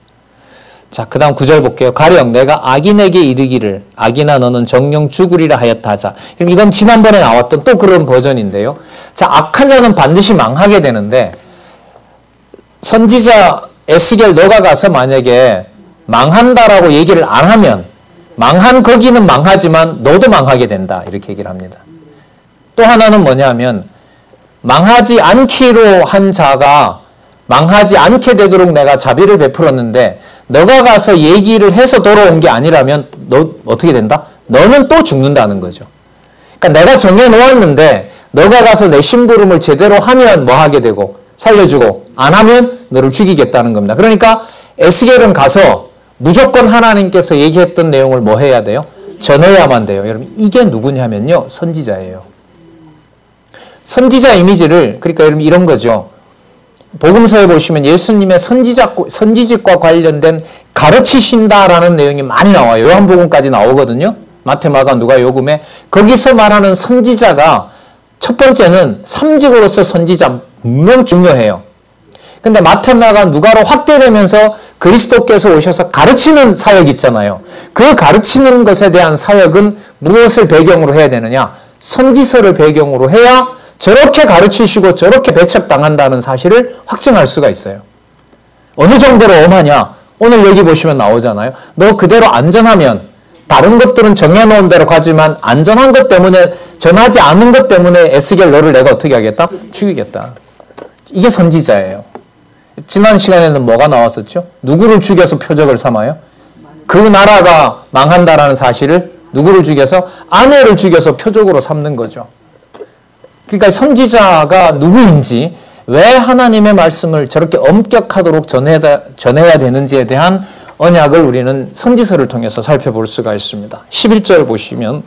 자, 그 다음 9절 볼게요. 가령 내가 악인에게 이르기를 악인아 너는 정령 죽으리라 하였다 하자. 그럼 이건 지난번에 나왔던 또 그런 버전인데요. 자, 악한 자는 반드시 망하게 되는데 선지자 에스겔 너가 가서 만약에 망한다라고 얘기를 안 하면 망한 거기는 망하지만 너도 망하게 된다 이렇게 얘기를 합니다. 또 하나는 뭐냐면 망하지 않기로 한 자가 망하지 않게 되도록 내가 자비를 베풀었는데 너가 가서 얘기를 해서 돌아온 게 아니라면 너 어떻게 된다? 너는 또 죽는다는 거죠. 그러니까 내가 정해놓았는데 너가 가서 내 심부름을 제대로 하면 뭐 하게 되고 살려주고 안 하면 너를 죽이겠다는 겁니다. 그러니까 에스겔은 가서 무조건 하나님께서 얘기했던 내용을 뭐 해야 돼요? 전해야만 돼요. 여러분 이게 누구냐면요. 선지자예요. 선지자 이미지를 그러니까 여러분 이런 거죠. 복음서에 보시면 예수님의 선지직과 관련된 가르치신다라는 내용이 많이 나와요. 요한복음까지 나오거든요. 마태, 마가, 누가, 요금에 거기서 말하는 선지자가 첫 번째는 삼직으로서 선지자 분명 중요해요. 근데 마태, 마가, 누가로 확대되면서 그리스도께서 오셔서 가르치는 사역 있잖아요. 그 가르치는 것에 대한 사역은 무엇을 배경으로 해야 되느냐? 선지서를 배경으로 해야 저렇게 가르치시고 저렇게 배척당한다는 사실을 확증할 수가 있어요. 어느 정도로 엄하냐? 오늘 여기 보시면 나오잖아요. 너 그대로 안전하면 다른 것들은 정해놓은 대로 가지만 안전한 것 때문에 전하지 않은 것 때문에 에스겔 너를 내가 어떻게 하겠다? 죽이겠다. 이게 선지자예요. 지난 시간에는 뭐가 나왔었죠? 누구를 죽여서 표적을 삼아요? 그 나라가 망한다라는 사실을 누구를 죽여서? 아내를 죽여서 표적으로 삼는 거죠. 그러니까 선지자가 누구인지 왜 하나님의 말씀을 저렇게 엄격하도록 전해야 되는지에 대한 언약을 우리는 선지서를 통해서 살펴볼 수가 있습니다. 11절 보시면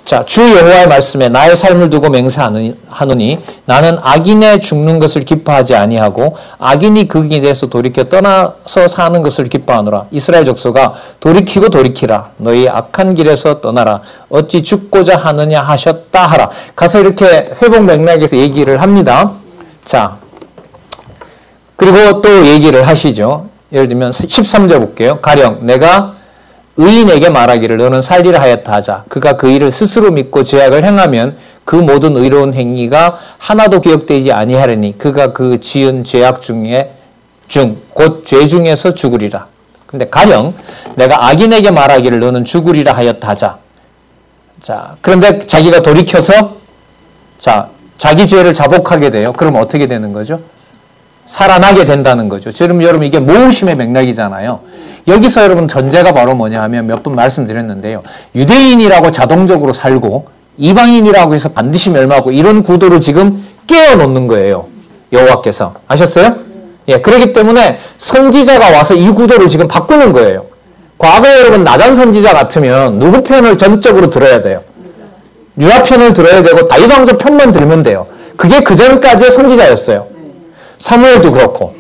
자, 주 여호와의 말씀에 나의 삶을 두고 맹세하노니 나는 악인의 죽는 것을 기뻐하지 아니하고 악인이 그 길에서 돌이켜 떠나서 사는 것을 기뻐하노라. 이스라엘 족속아 돌이키고 돌이키라. 너희 악한 길에서 떠나라. 어찌 죽고자 하느냐 하셨다 하라. 가서 이렇게 회복 맥락에서 얘기를 합니다. 자, 그리고 또 얘기를 하시죠. 예를 들면 13절 볼게요. 가령 내가 의인에게 말하기를 너는 살리라 하였다 하자. 그가 그 일을 스스로 믿고 죄악을 행하면 그 모든 의로운 행위가 하나도 기억되지 아니하리니 그가 그 지은 죄악 곧 죄 중에서 죽으리라. 근데 가령 내가 악인에게 말하기를 너는 죽으리라 하였다 하자. 자, 그런데 자기가 돌이켜서 자, 자기 죄를 자복하게 돼요. 그럼 어떻게 되는 거죠? 살아나게 된다는 거죠. 지금 여러분 이게 모으심의 맥락이잖아요. 여기서 여러분 전제가 바로 뭐냐 하면 몇 번 말씀드렸는데요. 유대인이라고 자동적으로 살고 이방인이라고 해서 반드시 멸망하고 이런 구도를 지금 깨워놓는 거예요. 여호와께서. 아셨어요? 예, 그렇기 때문에 선지자가 와서 이 구도를 지금 바꾸는 거예요. 과거에 여러분 나잔 선지자 같으면 누구 편을 전적으로 들어야 돼요? 유다 편을 들어야 되고 다윗 왕조 편만 들면 돼요. 그게 그전까지의 선지자였어요. 사무엘도 그렇고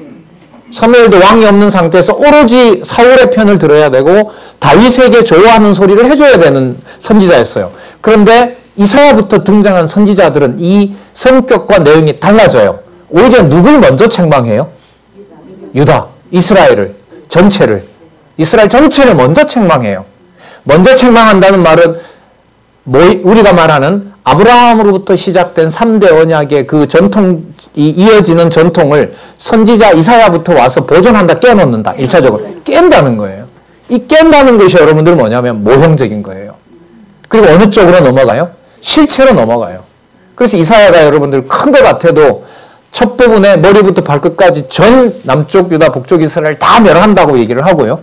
사무엘도 왕이 없는 상태에서 오로지 사울의 편을 들어야 되고 다윗에게 좋아하는 소리를 해줘야 되는 선지자였어요. 그런데 이사야부터 등장한 선지자들은 이 성격과 내용이 달라져요. 오히려 누굴 먼저 책망해요? 유다, 이스라엘 전체를 먼저 책망해요. 먼저 책망한다는 말은 우리가 말하는 아브라함으로부터 시작된 3대 언약의 그 이어지는 전통을 선지자 이사야부터 와서 보존한다, 깨놓는다. 1차적으로. 깬다는 거예요. 이 깬다는 것이 여러분들 뭐냐면 모형적인 거예요. 그리고 어느 쪽으로 넘어가요? 실체로 넘어가요. 그래서 이사야가 여러분들 큰 것 같아도 첫 부분에 머리부터 발끝까지 전 남쪽 유다, 북쪽 이스라엘 다 멸한다고 얘기를 하고요.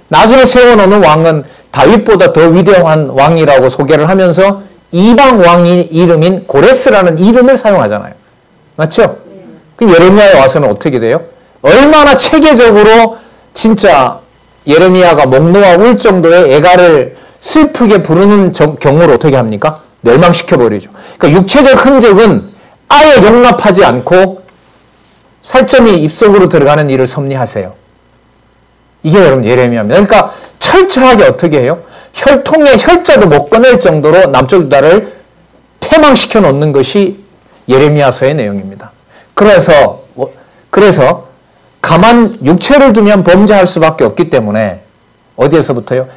나중에 세워놓는 왕은 다윗보다 더 위대한 왕이라고 소개를 하면서 이방 왕의 이름인 고레스라는 이름을 사용하잖아요. 맞죠? 그럼 예레미야에 와서는 어떻게 돼요? 얼마나 체계적으로 진짜 예레미야가 목 놓아 울 정도의 애가를 슬프게 부르는 경우를 어떻게 합니까? 멸망시켜버리죠. 그러니까 육체적 흔적은 아예 용납하지 않고 살점이 입속으로 들어가는 일을 섭리하세요. 이게 여러분 예레미야입니다. 그러니까 철저하게 어떻게 해요? 혈통의 혈자도 못 꺼낼 정도로 남쪽 유다를 패망시켜 놓는 것이 예레미야서의 내용입니다. 그래서 가만 육체를 두면 범죄할 수밖에 없기 때문에 어디에서부터요?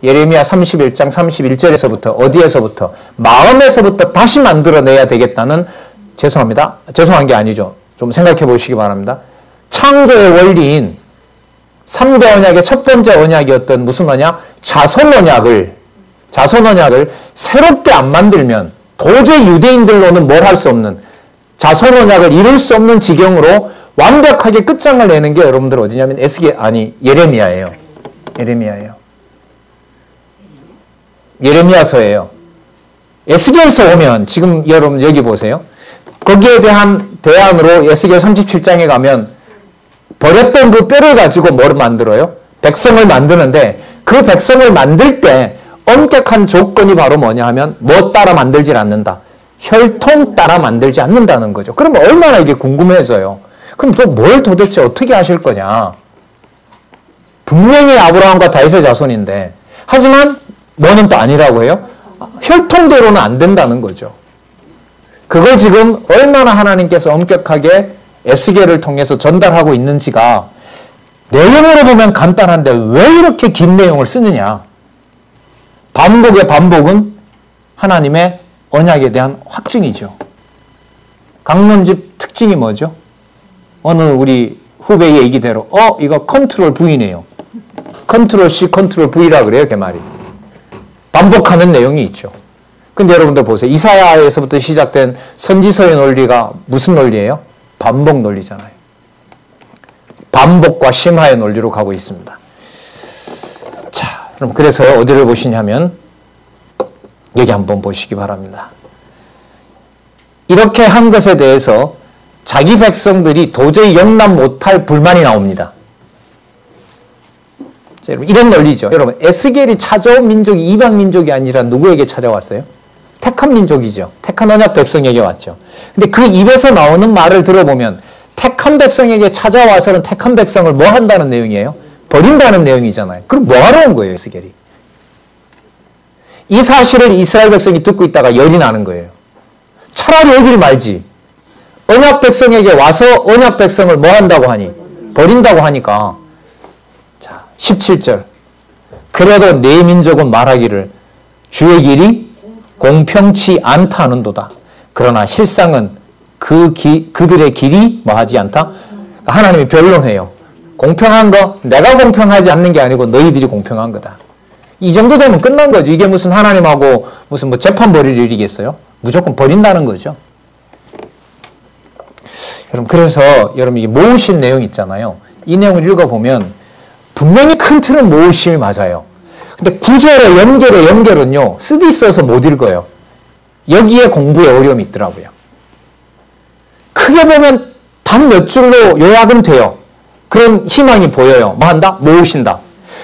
예레미야 31장 31절에서부터 어디에서부터? 마음에서부터 다시 만들어내야 되겠다는 죄송한 게 아니죠. 좀 생각해 보시기 바랍니다. 창조의 원리인 3대 언약의 첫 번째 언약이었던 무슨 언약? 자손 언약을 새롭게 안 만들면 도저히 유대인들로는 뭘 할 수 없는 자손 언약을 이룰 수 없는 지경으로 완벽하게 끝장을 내는 게 여러분들 어디냐면 예레미야예요. 예레미야서예요. 에스겔서 오면 지금 여러분 여기 보세요. 거기에 대한 대안으로 에스겔 37장에 가면 버렸던 그 뼈를 가지고 뭘 만들어요? 백성을 만드는데 그 백성을 만들 때 엄격한 조건이 바로 뭐냐 하면 뭐 따라 만들질 않는다. 혈통 따라 만들지 않는다는 거죠. 그러면 얼마나 이게 궁금해져요. 그럼 또 뭘 도대체 어떻게 하실 거냐. 분명히 아브라함과 다윗의 자손인데 하지만 뭐는 또 아니라고 해요? 혈통대로는 안 된다는 거죠. 그걸 지금 얼마나 하나님께서 엄격하게 에스겔을 통해서 전달하고 있는지가 내용으로 보면 간단한데 왜 이렇게 긴 내용을 쓰느냐. 반복의 반복은 하나님의 언약에 대한 확증이죠. 강론집 특징이 뭐죠? 어느 우리 후배의 얘기대로 이거 컨트롤 V네요. 컨트롤 C, 컨트롤 V라 그래요. 그 말이. 반복하는 내용이 있죠. 근데 여러분들 보세요. 이사야에서부터 시작된 선지서의 논리가 무슨 논리예요? 반복 논리잖아요. 반복과 심화의 논리로 가고 있습니다. 자, 그럼 그래서 어디를 보시냐면 여기 한번 보시기 바랍니다. 이렇게 한 것에 대해서 자기 백성들이 도저히 용납 못할 불만이 나옵니다. 자, 여러분 이런 논리죠. 여러분 에스겔이 찾아온 민족이 이방 민족이 아니라 누구에게 찾아왔어요? 택한 민족이죠. 택한 언약 백성에게 왔죠. 근데 그 입에서 나오는 말을 들어보면 택한 백성에게 찾아와서는 택한 백성을 뭐 한다는 내용이에요? 버린다는 내용이잖아요. 그럼 뭐 하러 온 거예요, 에스겔이? 이 사실을 이스라엘 백성이 듣고 있다가 열이 나는 거예요. 차라리 오길 말지. 언약 백성에게 와서 언약 백성을 뭐 한다고 하니? 버린다고 하니까. 자, 17절. 그래도 내 민족은 말하기를 주의 길이 공평치 않다 하는도다. 그러나 실상은 그들의 길이 뭐 하지 않다? 그러니까 하나님이 변론해요. 공평한 거 내가 공평하지 않는 게 아니고 너희들이 공평한 거다. 이 정도 되면 끝난 거죠. 이게 무슨 하나님하고 무슨 뭐 재판 벌일 일이겠어요? 무조건 버린다는 거죠. 여러분 그래서 여러분 이게 모으신 내용 있잖아요. 이 내용을 읽어보면 분명히 큰 틀은 모으심이 맞아요. 근데 구절의 연결은요. 쓰디 써서 못 읽어요. 여기에 공부에 어려움이 있더라고요. 크게 보면 단 몇 줄로 요약은 돼요. 그런 희망이 보여요. 뭐 한다? 모으신다.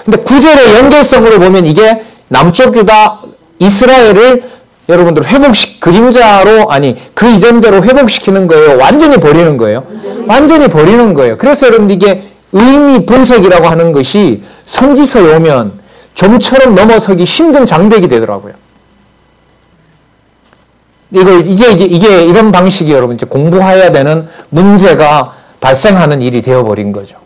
근데 구절의 연결성으로 보면 이게 남쪽 유다 이스라엘을 여러분들 그림자로 그 이전대로 회복시키는 거예요. 완전히 버리는 거예요. 완전히 버리는 거예요. 그래서 여러분 이게 의미 분석이라고 하는 것이 선지서에 오면 좀처럼 넘어서기 힘든 장벽이 되더라고요. 이게 이런 방식이 여러분 이제 공부해야 되는 문제가 발생하는 일이 되어버린 거죠.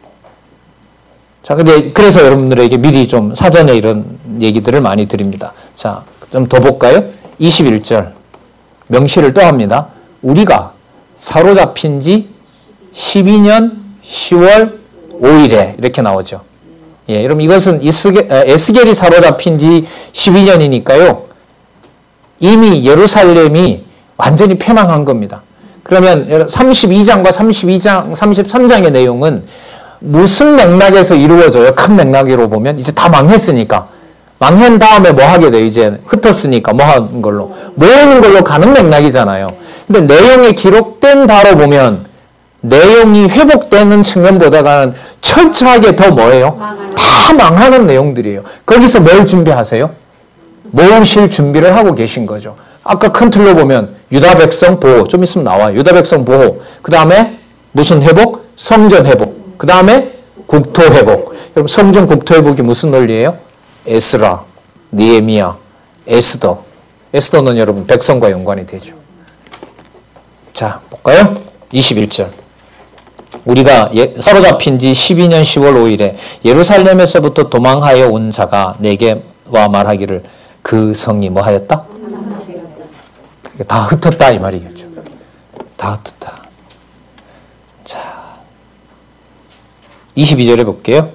자, 근데 그래서 여러분들에게 미리 좀 사전에 이런 얘기들을 많이 드립니다. 자, 좀 더 볼까요? 21절. 명시를 또 합니다. 우리가 사로잡힌 지 12년 10월 5일에 이렇게 나오죠. 예, 여러분 이것은 에스겔이 사로잡힌 지 12년이니까요. 이미 예루살렘이 완전히 패망한 겁니다. 그러면 32장과 33장의 내용은 무슨 맥락에서 이루어져요? 큰 맥락으로 보면 이제 다 망했으니까. 망한 다음에 뭐 하게 돼요? 이제 흩었으니까 뭐 하는 걸로. 모으는 걸로 가는 맥락이잖아요. 근데 내용이 기록된 바로 보면 내용이 회복되는 측면보다는 철저하게 더 뭐예요? 다 망하는 내용들이에요. 거기서 뭘 준비하세요? 모으실 준비를 하고 계신 거죠. 아까 큰 틀로 보면 유다 백성 보호. 좀 있으면 나와요. 유다 백성 보호. 그 다음에 무슨 회복? 성전 회복. 그 다음에 국토 회복. 여러분 성전 국토 회복이 무슨 논리예요? 에스라, 느헤미야, 에스더. 에스더는 여러분 백성과 연관이 되죠. 자, 볼까요? 21절. 우리가 사로잡힌 지 12년 10월 5일에 예루살렘에서부터 도망하여 온 자가 내게 와 말하기를 그 성이 뭐 하였다? 다 흩었다 이 말이겠죠. 다 흩었다. 자, 22절에 볼게요.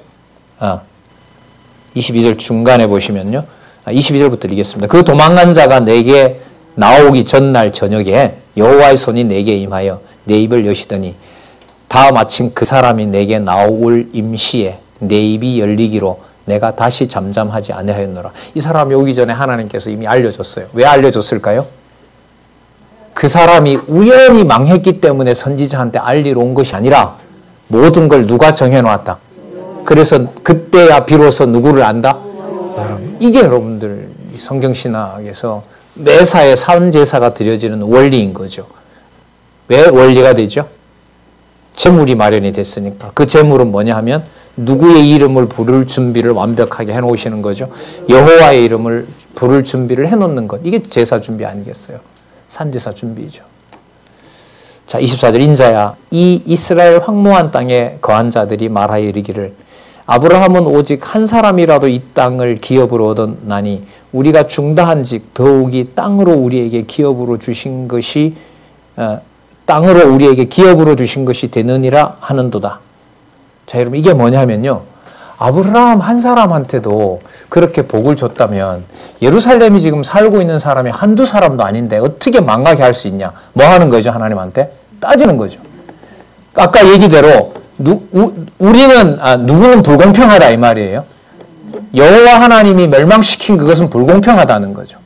22절 중간에 보시면요. 22절부터 읽겠습니다. 그 도망간 자가 내게 나오기 전날 저녁에 여호와의 손이 내게 임하여 내 입을 여시더니 다 마침 그 사람이 내게 나올 임시에 내 입이 열리기로 내가 다시 잠잠하지 아니하였노라. 이 사람이 오기 전에 하나님께서 이미 알려줬어요. 왜 알려줬을까요? 그 사람이 우연히 망했기 때문에 선지자한테 알리러 온 것이 아니라 모든 걸 누가 정해놓았다? 그래서 그때야 비로소 누구를 안다? 여러분, 이게 여러분들 성경신학에서 매사에 산제사가 드려지는 원리인 거죠. 왜 원리가 되죠? 제물이 마련이 됐으니까. 그 제물은 뭐냐 하면 누구의 이름을 부를 준비를 완벽하게 해놓으시는 거죠. 여호와의 이름을 부를 준비를 해놓는 것. 이게 제사 준비 아니겠어요? 산제사 준비죠. 자, 24절 인자야 이 이스라엘 황무한 땅에 거한 자들이 말하여 이르기를 아브라함은 오직 한 사람이라도 이 땅을 기업으로 얻었나니 우리가 중다한즉 더욱이 땅으로 우리에게 기업으로 주신 것이 되느니라 하는도다. 자, 여러분 이게 뭐냐면요. 아브라함 한 사람한테도 그렇게 복을 줬다면 예루살렘이 지금 살고 있는 사람이 한두 사람도 아닌데 어떻게 망하게 할 수 있냐? 뭐 하는 거죠? 하나님한테? 따지는 거죠. 아까 얘기대로 누구는 불공평하다 이 말이에요. 여호와 하나님이 멸망시킨 그것은 불공평하다는 거죠.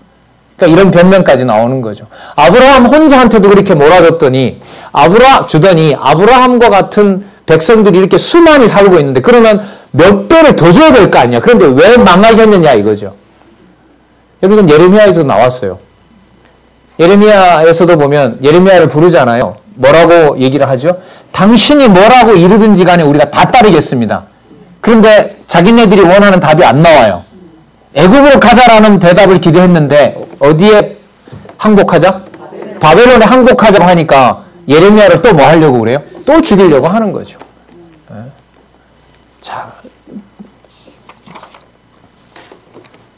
그러니까 이런 변명까지 나오는 거죠. 아브라함 혼자한테도 그렇게 몰아줬더니 아브라함과 같은 백성들이 이렇게 수많이 살고 있는데 그러면 몇 배를 더 줘야 될 거 아니야. 그런데 왜 망하게 했느냐 이거죠. 여러분 이건 예레미야에서 나왔어요. 예레미야에서도 보면 예레미야를 부르잖아요. 뭐라고 얘기를 하죠? 당신이 뭐라고 이르든지 간에 우리가 다 따르겠습니다. 그런데 자기네들이 원하는 답이 안 나와요. 애굽으로 가자라는 대답을 기대했는데 어디에 항복하자? 바벨론에 항복하자고 하니까 예레미야를 또 뭐 하려고 그래요? 또 죽이려고 하는 거죠. 자,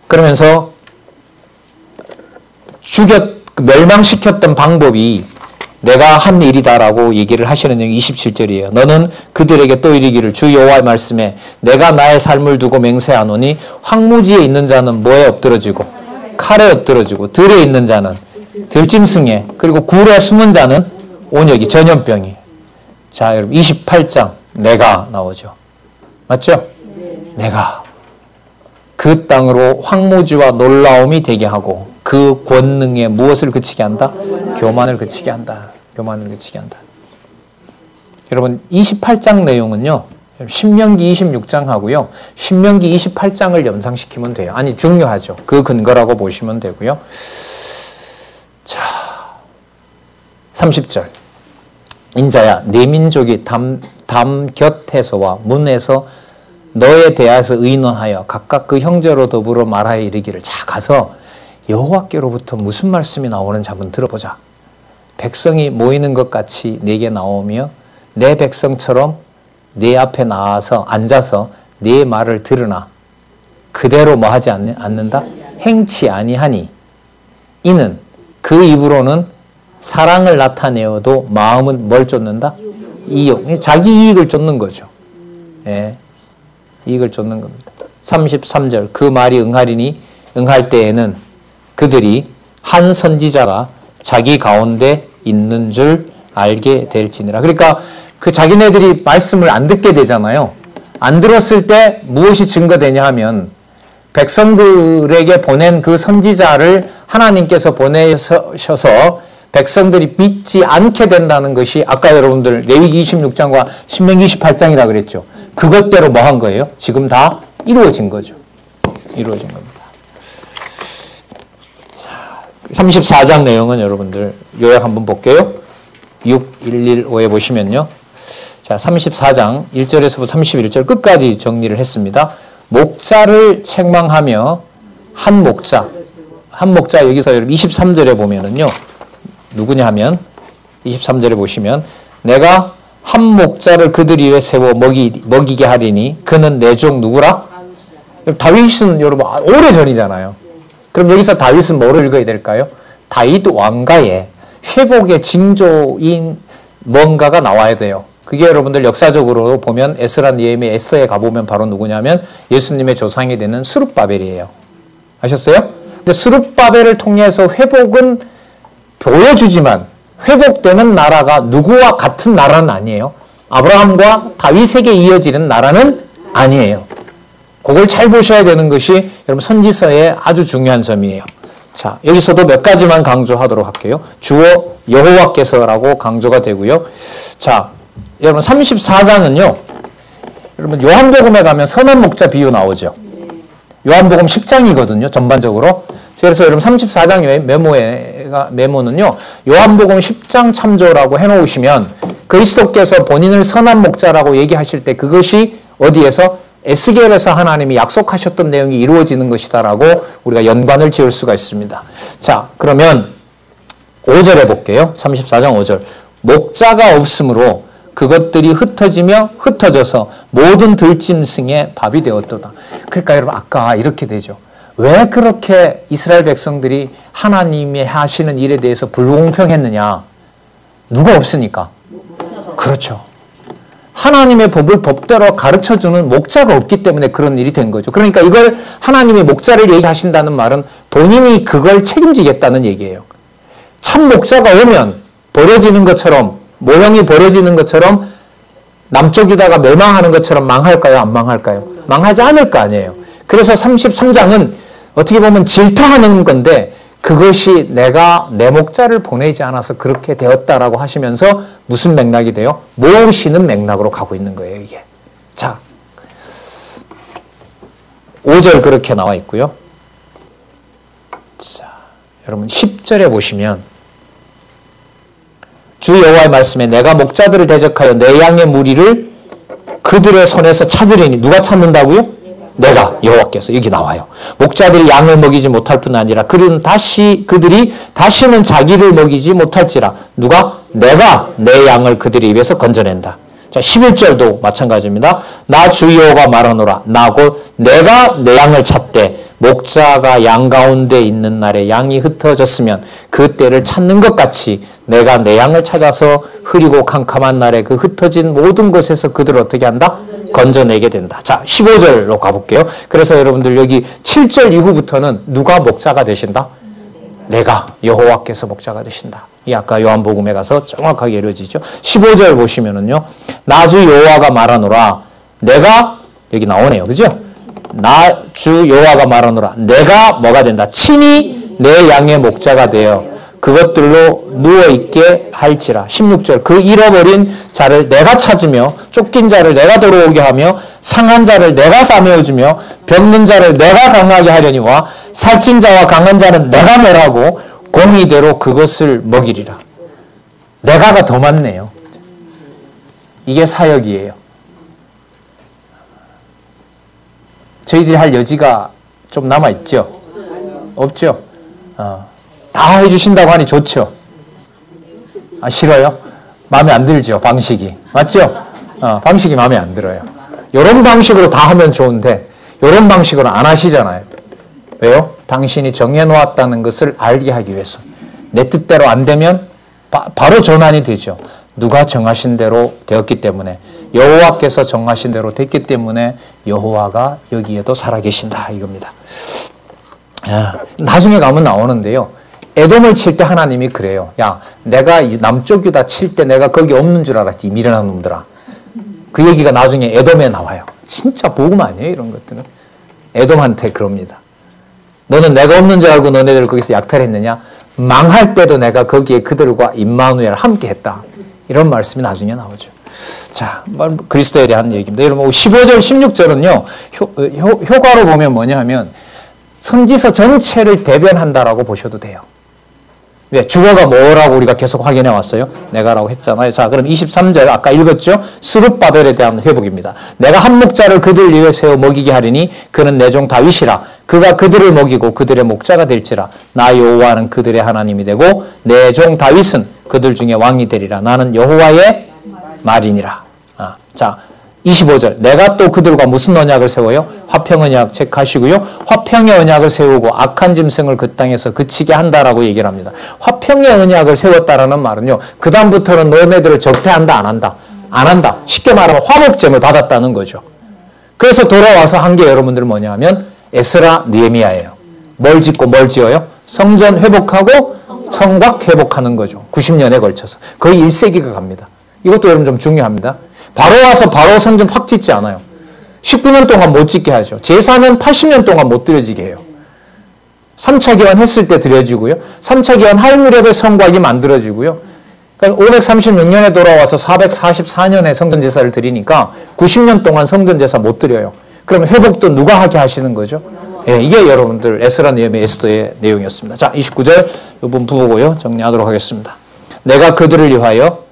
그러면서 멸망시켰던 방법이 내가 한 일이다라고 얘기를 하시는 내용이 27절이에요. 너는 그들에게 또 이르기를 주 여호와의 말씀에 내가 나의 삶을 두고 맹세하노니 황무지에 있는 자는 뭐에 엎드러지고 칼에 엎드러지고 들에 있는 자는 들짐승에 그리고 굴에 숨은 자는 온역이 전염병이. 자, 여러분 28장 내가 나오죠. 맞죠? 내가 그 땅으로 황무지와 놀라움이 되게 하고 그 권능에 무엇을 그치게 한다? 교만을 그치게 한다. 교만을 그치게 한다. 여러분 28장 내용은요. 신명기 26장 하고요. 신명기 28장을 연상시키면 돼요. 아니 중요하죠. 그 근거라고 보시면 되고요. 자, 30절 인자야 네 민족이 담 곁에서와 문에서 너에 대하여서 의논하여 각각 그 형제로 더불어 말하여 이르기를 자 가서 여호와께로부터 무슨 말씀이 나오는지 한번 들어보자. 백성이 모이는 것 같이 내게 나오며 내 백성처럼 내 앞에 나와서 앉아서 내 말을 들으나 그대로 뭐 하지 않는다? 행치 아니하니 이는 그 입으로는 사랑을 나타내어도 마음은 뭘 쫓는다? 이익. 자기 이익을 쫓는 거죠. 예. 이익을 쫓는 겁니다. 33절 그 말이 응할 때에는 그들이 한 선지자가 자기 가운데 있는 줄 알게 될지니라. 그러니까 그 자기네들이 말씀을 안 듣게 되잖아요. 안 들었을 때 무엇이 증거되냐 하면 백성들에게 보낸 그 선지자를 하나님께서 보내셔서 백성들이 믿지 않게 된다는 것이 아까 여러분들 레위기 26장과 신명기 28장이라 그랬죠. 그것대로 뭐 한 거예요? 지금 다 이루어진 거죠. 이루어진 겁니다. 34장 내용은 여러분들 요약 한번 볼게요. 6115에 보시면요. 자, 34장 1절에서부터 31절 끝까지 정리를 했습니다. 목자를 책망하며 한 목자 여기서 여러분 23절에 보면은요. 누구냐 하면 23절에 보시면 내가 한 목자를 그들 위에 세워 먹이게 하리니 그는 내 종 누구라? 다윗은 여러분 오래전이잖아요. 그럼 여기서 다윗은 뭐를 읽어야 될까요? 다윗 왕가의 회복의 징조인 뭔가가 나와야 돼요. 그게 여러분들 역사적으로 보면 에스라, 느헤미야, 에스더에 가보면 바로 누구냐면 예수님의 조상이 되는 스룹바벨이에요. 아셨어요? 근데 스룹바벨을 통해서 회복은 보여주지만 회복되는 나라가 누구와 같은 나라는 아니에요. 아브라함과 다윗에게 이어지는 나라는 아니에요. 그걸 잘 보셔야 되는 것이 여러분 선지서의 아주 중요한 점이에요. 자, 여기서도 몇 가지만 강조하도록 할게요. 주어 여호와께서라고 강조가 되고요. 자, 여러분 34장은요. 여러분 요한복음에 가면 선한 목자 비유 나오죠. 요한복음 10장이거든요. 전반적으로. 그래서 여러분 34장 메모는요. 요한복음 10장 참조라고 해놓으시면 그리스도께서 본인을 선한 목자라고 얘기하실 때 그것이 어디에서? 에스겔에서 하나님이 약속하셨던 내용이 이루어지는 것이다라고 우리가 연관을 지을 수가 있습니다. 자, 그러면 5절에 볼게요. 34장 5절. 목자가 없으므로 그것들이 흩어지며 흩어져서 모든 들짐승의 밥이 되었도다. 그러니까 여러분 아까 이렇게 되죠. 왜 그렇게 이스라엘 백성들이 하나님이 하시는 일에 대해서 불공평했느냐? 누가 없으니까. 그렇죠. 하나님의 법을 법대로 가르쳐주는 목자가 없기 때문에 그런 일이 된 거죠. 그러니까 이걸 하나님의 목자를 얘기하신다는 말은 본인이 그걸 책임지겠다는 얘기예요. 참 목자가 오면 버려지는 것처럼, 모형이 버려지는 것처럼 남쪽 유다가 멸망하는 것처럼 망할까요? 안 망할까요? 망하지 않을 거 아니에요. 그래서 33장은 어떻게 보면 질타하는 건데 그것이 내가 내 목자를 보내지 않아서 그렇게 되었다라고 하시면서 무슨 맥락이 돼요? 모으시는 맥락으로 가고 있는 거예요, 이게. 자, 5절 그렇게 나와 있고요. 자, 여러분 10절에 보시면 주 여호와의 말씀에 내가 목자들을 대적하여 내 양의 무리를 그들의 손에서 찾으리니 누가 찾는다고요? 내가 여호와께서 여기 나와요. 목자들이 양을 먹이지 못할 뿐 아니라 그들이 다시는 자기를 먹이지 못할지라 누가? 내가 내 양을 그들의 입에서 건져낸다. 자, 11절도 마찬가지입니다. 나 주 여호와가 말하노라. 나 곧 내가 내 양을 찾되 목자가 양 가운데 있는 날에 양이 흩어졌으면 그 때를 찾는 것 같이 내가 내 양을 찾아서 흐리고 캄캄한 날에 그 흩어진 모든 곳에서 그들을 어떻게 한다? 건져내게 된다. 자, 15절로 가볼게요. 그래서 여러분들 여기 7절 이후부터는 누가 목자가 되신다? 내가 여호와께서 목자가 되신다. 이 아까 요한복음에 가서 정확하게 이루어지죠. 15절 보시면은요. 나 주 여호와가 말하노라. 내가 여기 나오네요. 그죠? 나 주 여호와가 말하노라. 내가 뭐가 된다? 친히 내 양의 목자가 되어 그것들로 누워있게 할지라. 16절 그 잃어버린 자를 내가 찾으며 쫓긴 자를 내가 돌아오게 하며 상한 자를 내가 싸매어주며 병든 자를 내가 강하게 하려니와 살찐 자와 강한 자는 내가 멸하고 공의대로 그것을 먹이리라. 내가가 더 많네요. 이게 사역이에요. 저희들이 할 여지가 좀 남아있죠? 없죠? 다 해주신다고 하니 좋죠? 아, 싫어요? 마음에 안 들죠? 방식이. 맞죠? 방식이 마음에 안 들어요. 이런 방식으로 다 하면 좋은데 이런 방식으로 안 하시잖아요. 왜요? 당신이 정해놓았다는 것을 알게 하기 위해서. 내 뜻대로 안 되면 바로 전환이 되죠. 누가 정하신 대로 되었기 때문에 여호와께서 정하신 대로 됐기 때문에 여호와가 여기에도 살아계신다 이겁니다. 나중에 가면 나오는데요. 에돔을 칠 때 하나님이 그래요. 야, 내가 남쪽 유다 칠 때 내가 거기 없는 줄 알았지. 미련한 놈들아. 그 얘기가 나중에 에돔에 나와요. 진짜 복음 아니에요, 이런 것들은. 에돔한테 그럽니다. 너는 내가 없는 줄 알고 너네들 거기서 약탈했느냐? 망할 때도 내가 거기에 그들과 임마누엘 함께 했다. 이런 말씀이 나중에 나오죠. 자, 그리스도에 대한 얘기입니다. 여러분 15절, 16절은요. 효과로 보면 뭐냐 하면 선지서 전체를 대변한다라고 보셔도 돼요. 왜? 주어가 뭐라고 우리가 계속 확인해 왔어요? 내가라고 했잖아요. 자, 그럼 23절 아까 읽었죠? 스룹바벨에 대한 회복입니다. 내가 한 목자를 그들 위에 세워 먹이게 하리니 그는 내 종 다윗이라. 그가 그들을 먹이고 그들의 목자가 될지라. 나 여호와는 그들의 하나님이 되고 내 종 다윗은 그들 중에 왕이 되리라. 나는 여호와의 말이니라. 자, 25절 내가 또 그들과 무슨 언약을 세워요? 화평 언약 체크하시고요. 화평의 언약을 세우고 악한 짐승을 그 땅에서 그치게 한다라고 얘기를 합니다. 화평의 언약을 세웠다라는 말은요. 그 다음부터는 너네들을 적대한다 안 한다? 안 한다. 쉽게 말하면 화목제물 받았다는 거죠. 그래서 돌아와서 한 게 여러분들 뭐냐 하면 에스라 느헤미야예요. 뭘 짓고 뭘 지어요? 성전 회복하고 성곽 회복하는 거죠. 90년에 걸쳐서. 거의 1세기가 갑니다. 이것도 여러분 좀 중요합니다. 바로 와서 바로 성전 확 짓지 않아요. 19년 동안 못 짓게 하죠. 제사는 80년 동안 못 드려지게 해요. 3차 기원 했을 때 드려지고요. 3차 기원 할 무렵에 성곽이 만들어지고요. 그러니까 536년에 돌아와서 444년에 성전제사를 드리니까 90년 동안 성전제사 못 드려요. 그러면 회복도 누가 하게 하시는 거죠? 예, 이게 여러분들 에스라, 느헤미야, 에스더의 내용이었습니다. 자, 29절 이 부분 보고요. 정리하도록 하겠습니다. 내가 그들을 위하여,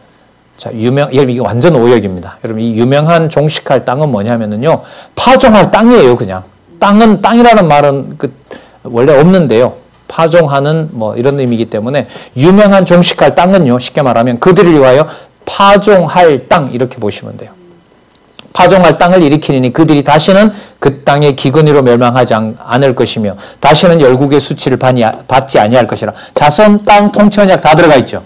자, 이게 완전 오역입니다. 여러분, 이 유명한 종식할 땅은 뭐냐면요. 파종할 땅이에요, 그냥. 땅이라는 말은 원래 없는데요. 파종하는 뭐 이런 의미이기 때문에 유명한 종식할 땅은요. 쉽게 말하면 그들을 위하여 파종할 땅 이렇게 보시면 돼요. 파종할 땅을 일으키니 그들이 다시는 그 땅의 기근으로 멸망하지 않을 것이며 다시는 열국의 수치를 받지 아니할 것이라. 자손, 땅, 통치, 언약 다 들어가 있죠.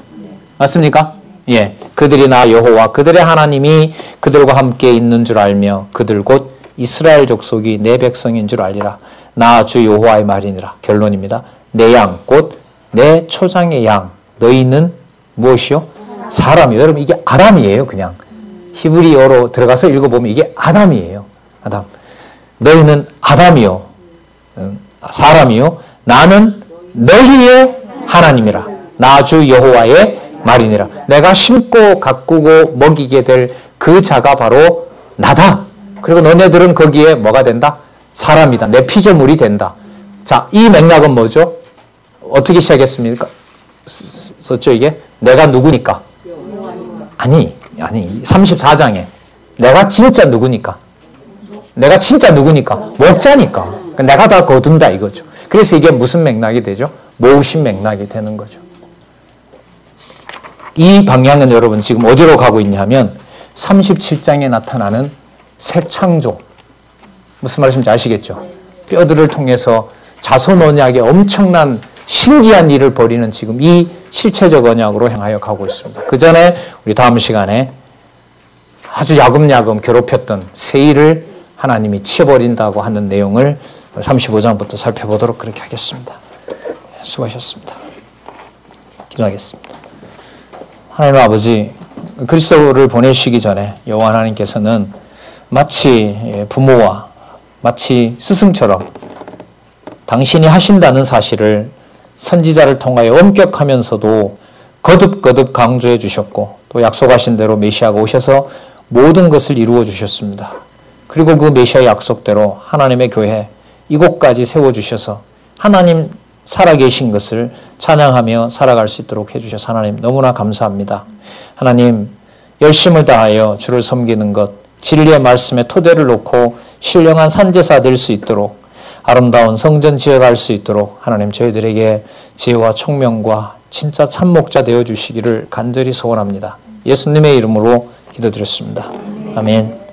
맞습니까? 예, 그들이 나 여호와 그들의 하나님이 그들과 함께 있는 줄 알며 그들 곧 이스라엘 족속이 내 백성인 줄 알리라. 나 주 여호와의 말이니라. 결론입니다. 내 양 곧 내 초장의 양 너희는 무엇이요? 사람이요. 여러분 이게 아담이에요. 그냥 히브리어로 들어가서 읽어보면 이게 아담이에요. 아담. 너희는 아담이요. 사람이요. 나는 너희의 하나님이라. 나 주 여호와의 말이니라. 내가 심고 가꾸고 먹이게 될 그 자가 바로 나다. 그리고 너네들은 거기에 뭐가 된다? 사람이다. 내 피조물이 된다. 자, 이 맥락은 뭐죠? 어떻게 시작했습니까? 썼죠, 이게? 내가 누구니까? 아니, 34장에. 내가 진짜 누구니까? 내가 진짜 누구니까? 목자니까. 내가 다 거둔다, 이거죠. 그래서 이게 무슨 맥락이 되죠? 모으신 맥락이 되는 거죠. 이 방향은 여러분 지금 어디로 가고 있냐면 37장에 나타나는 새 창조. 무슨 말씀인지 아시겠죠? 뼈들을 통해서 자손 언약의 엄청난 신기한 일을 벌이는 지금 이 실체적 언약으로 향하여 가고 있습니다. 그 전에 우리 다음 시간에 아주 야금야금 괴롭혔던 세일을 하나님이 치워버린다고 하는 내용을 35장부터 살펴보도록 그렇게 하겠습니다. 수고하셨습니다. 기도하겠습니다. 하나님 아버지, 그리스도를 보내시기 전에 여호와 하나님께서는 마치 부모와 마치 스승처럼 당신이 하신다는 사실을 선지자를 통하여 엄격하면서도 거듭거듭 강조해 주셨고 또 약속하신 대로 메시아가 오셔서 모든 것을 이루어 주셨습니다. 그리고 그 메시아의 약속대로 하나님의 교회 이곳까지 세워주셔서 하나님 살아계신 것을 찬양하며 살아갈 수 있도록 해주셔서 하나님 너무나 감사합니다. 하나님 열심을 다하여 주를 섬기는 것, 진리의 말씀에 토대를 놓고 신령한 산제사 될 수 있도록 아름다운 성전 지어갈 수 있도록 하나님 저희들에게 지혜와 총명과 진짜 참목자 되어주시기를 간절히 소원합니다. 예수님의 이름으로 기도드렸습니다. 아멘.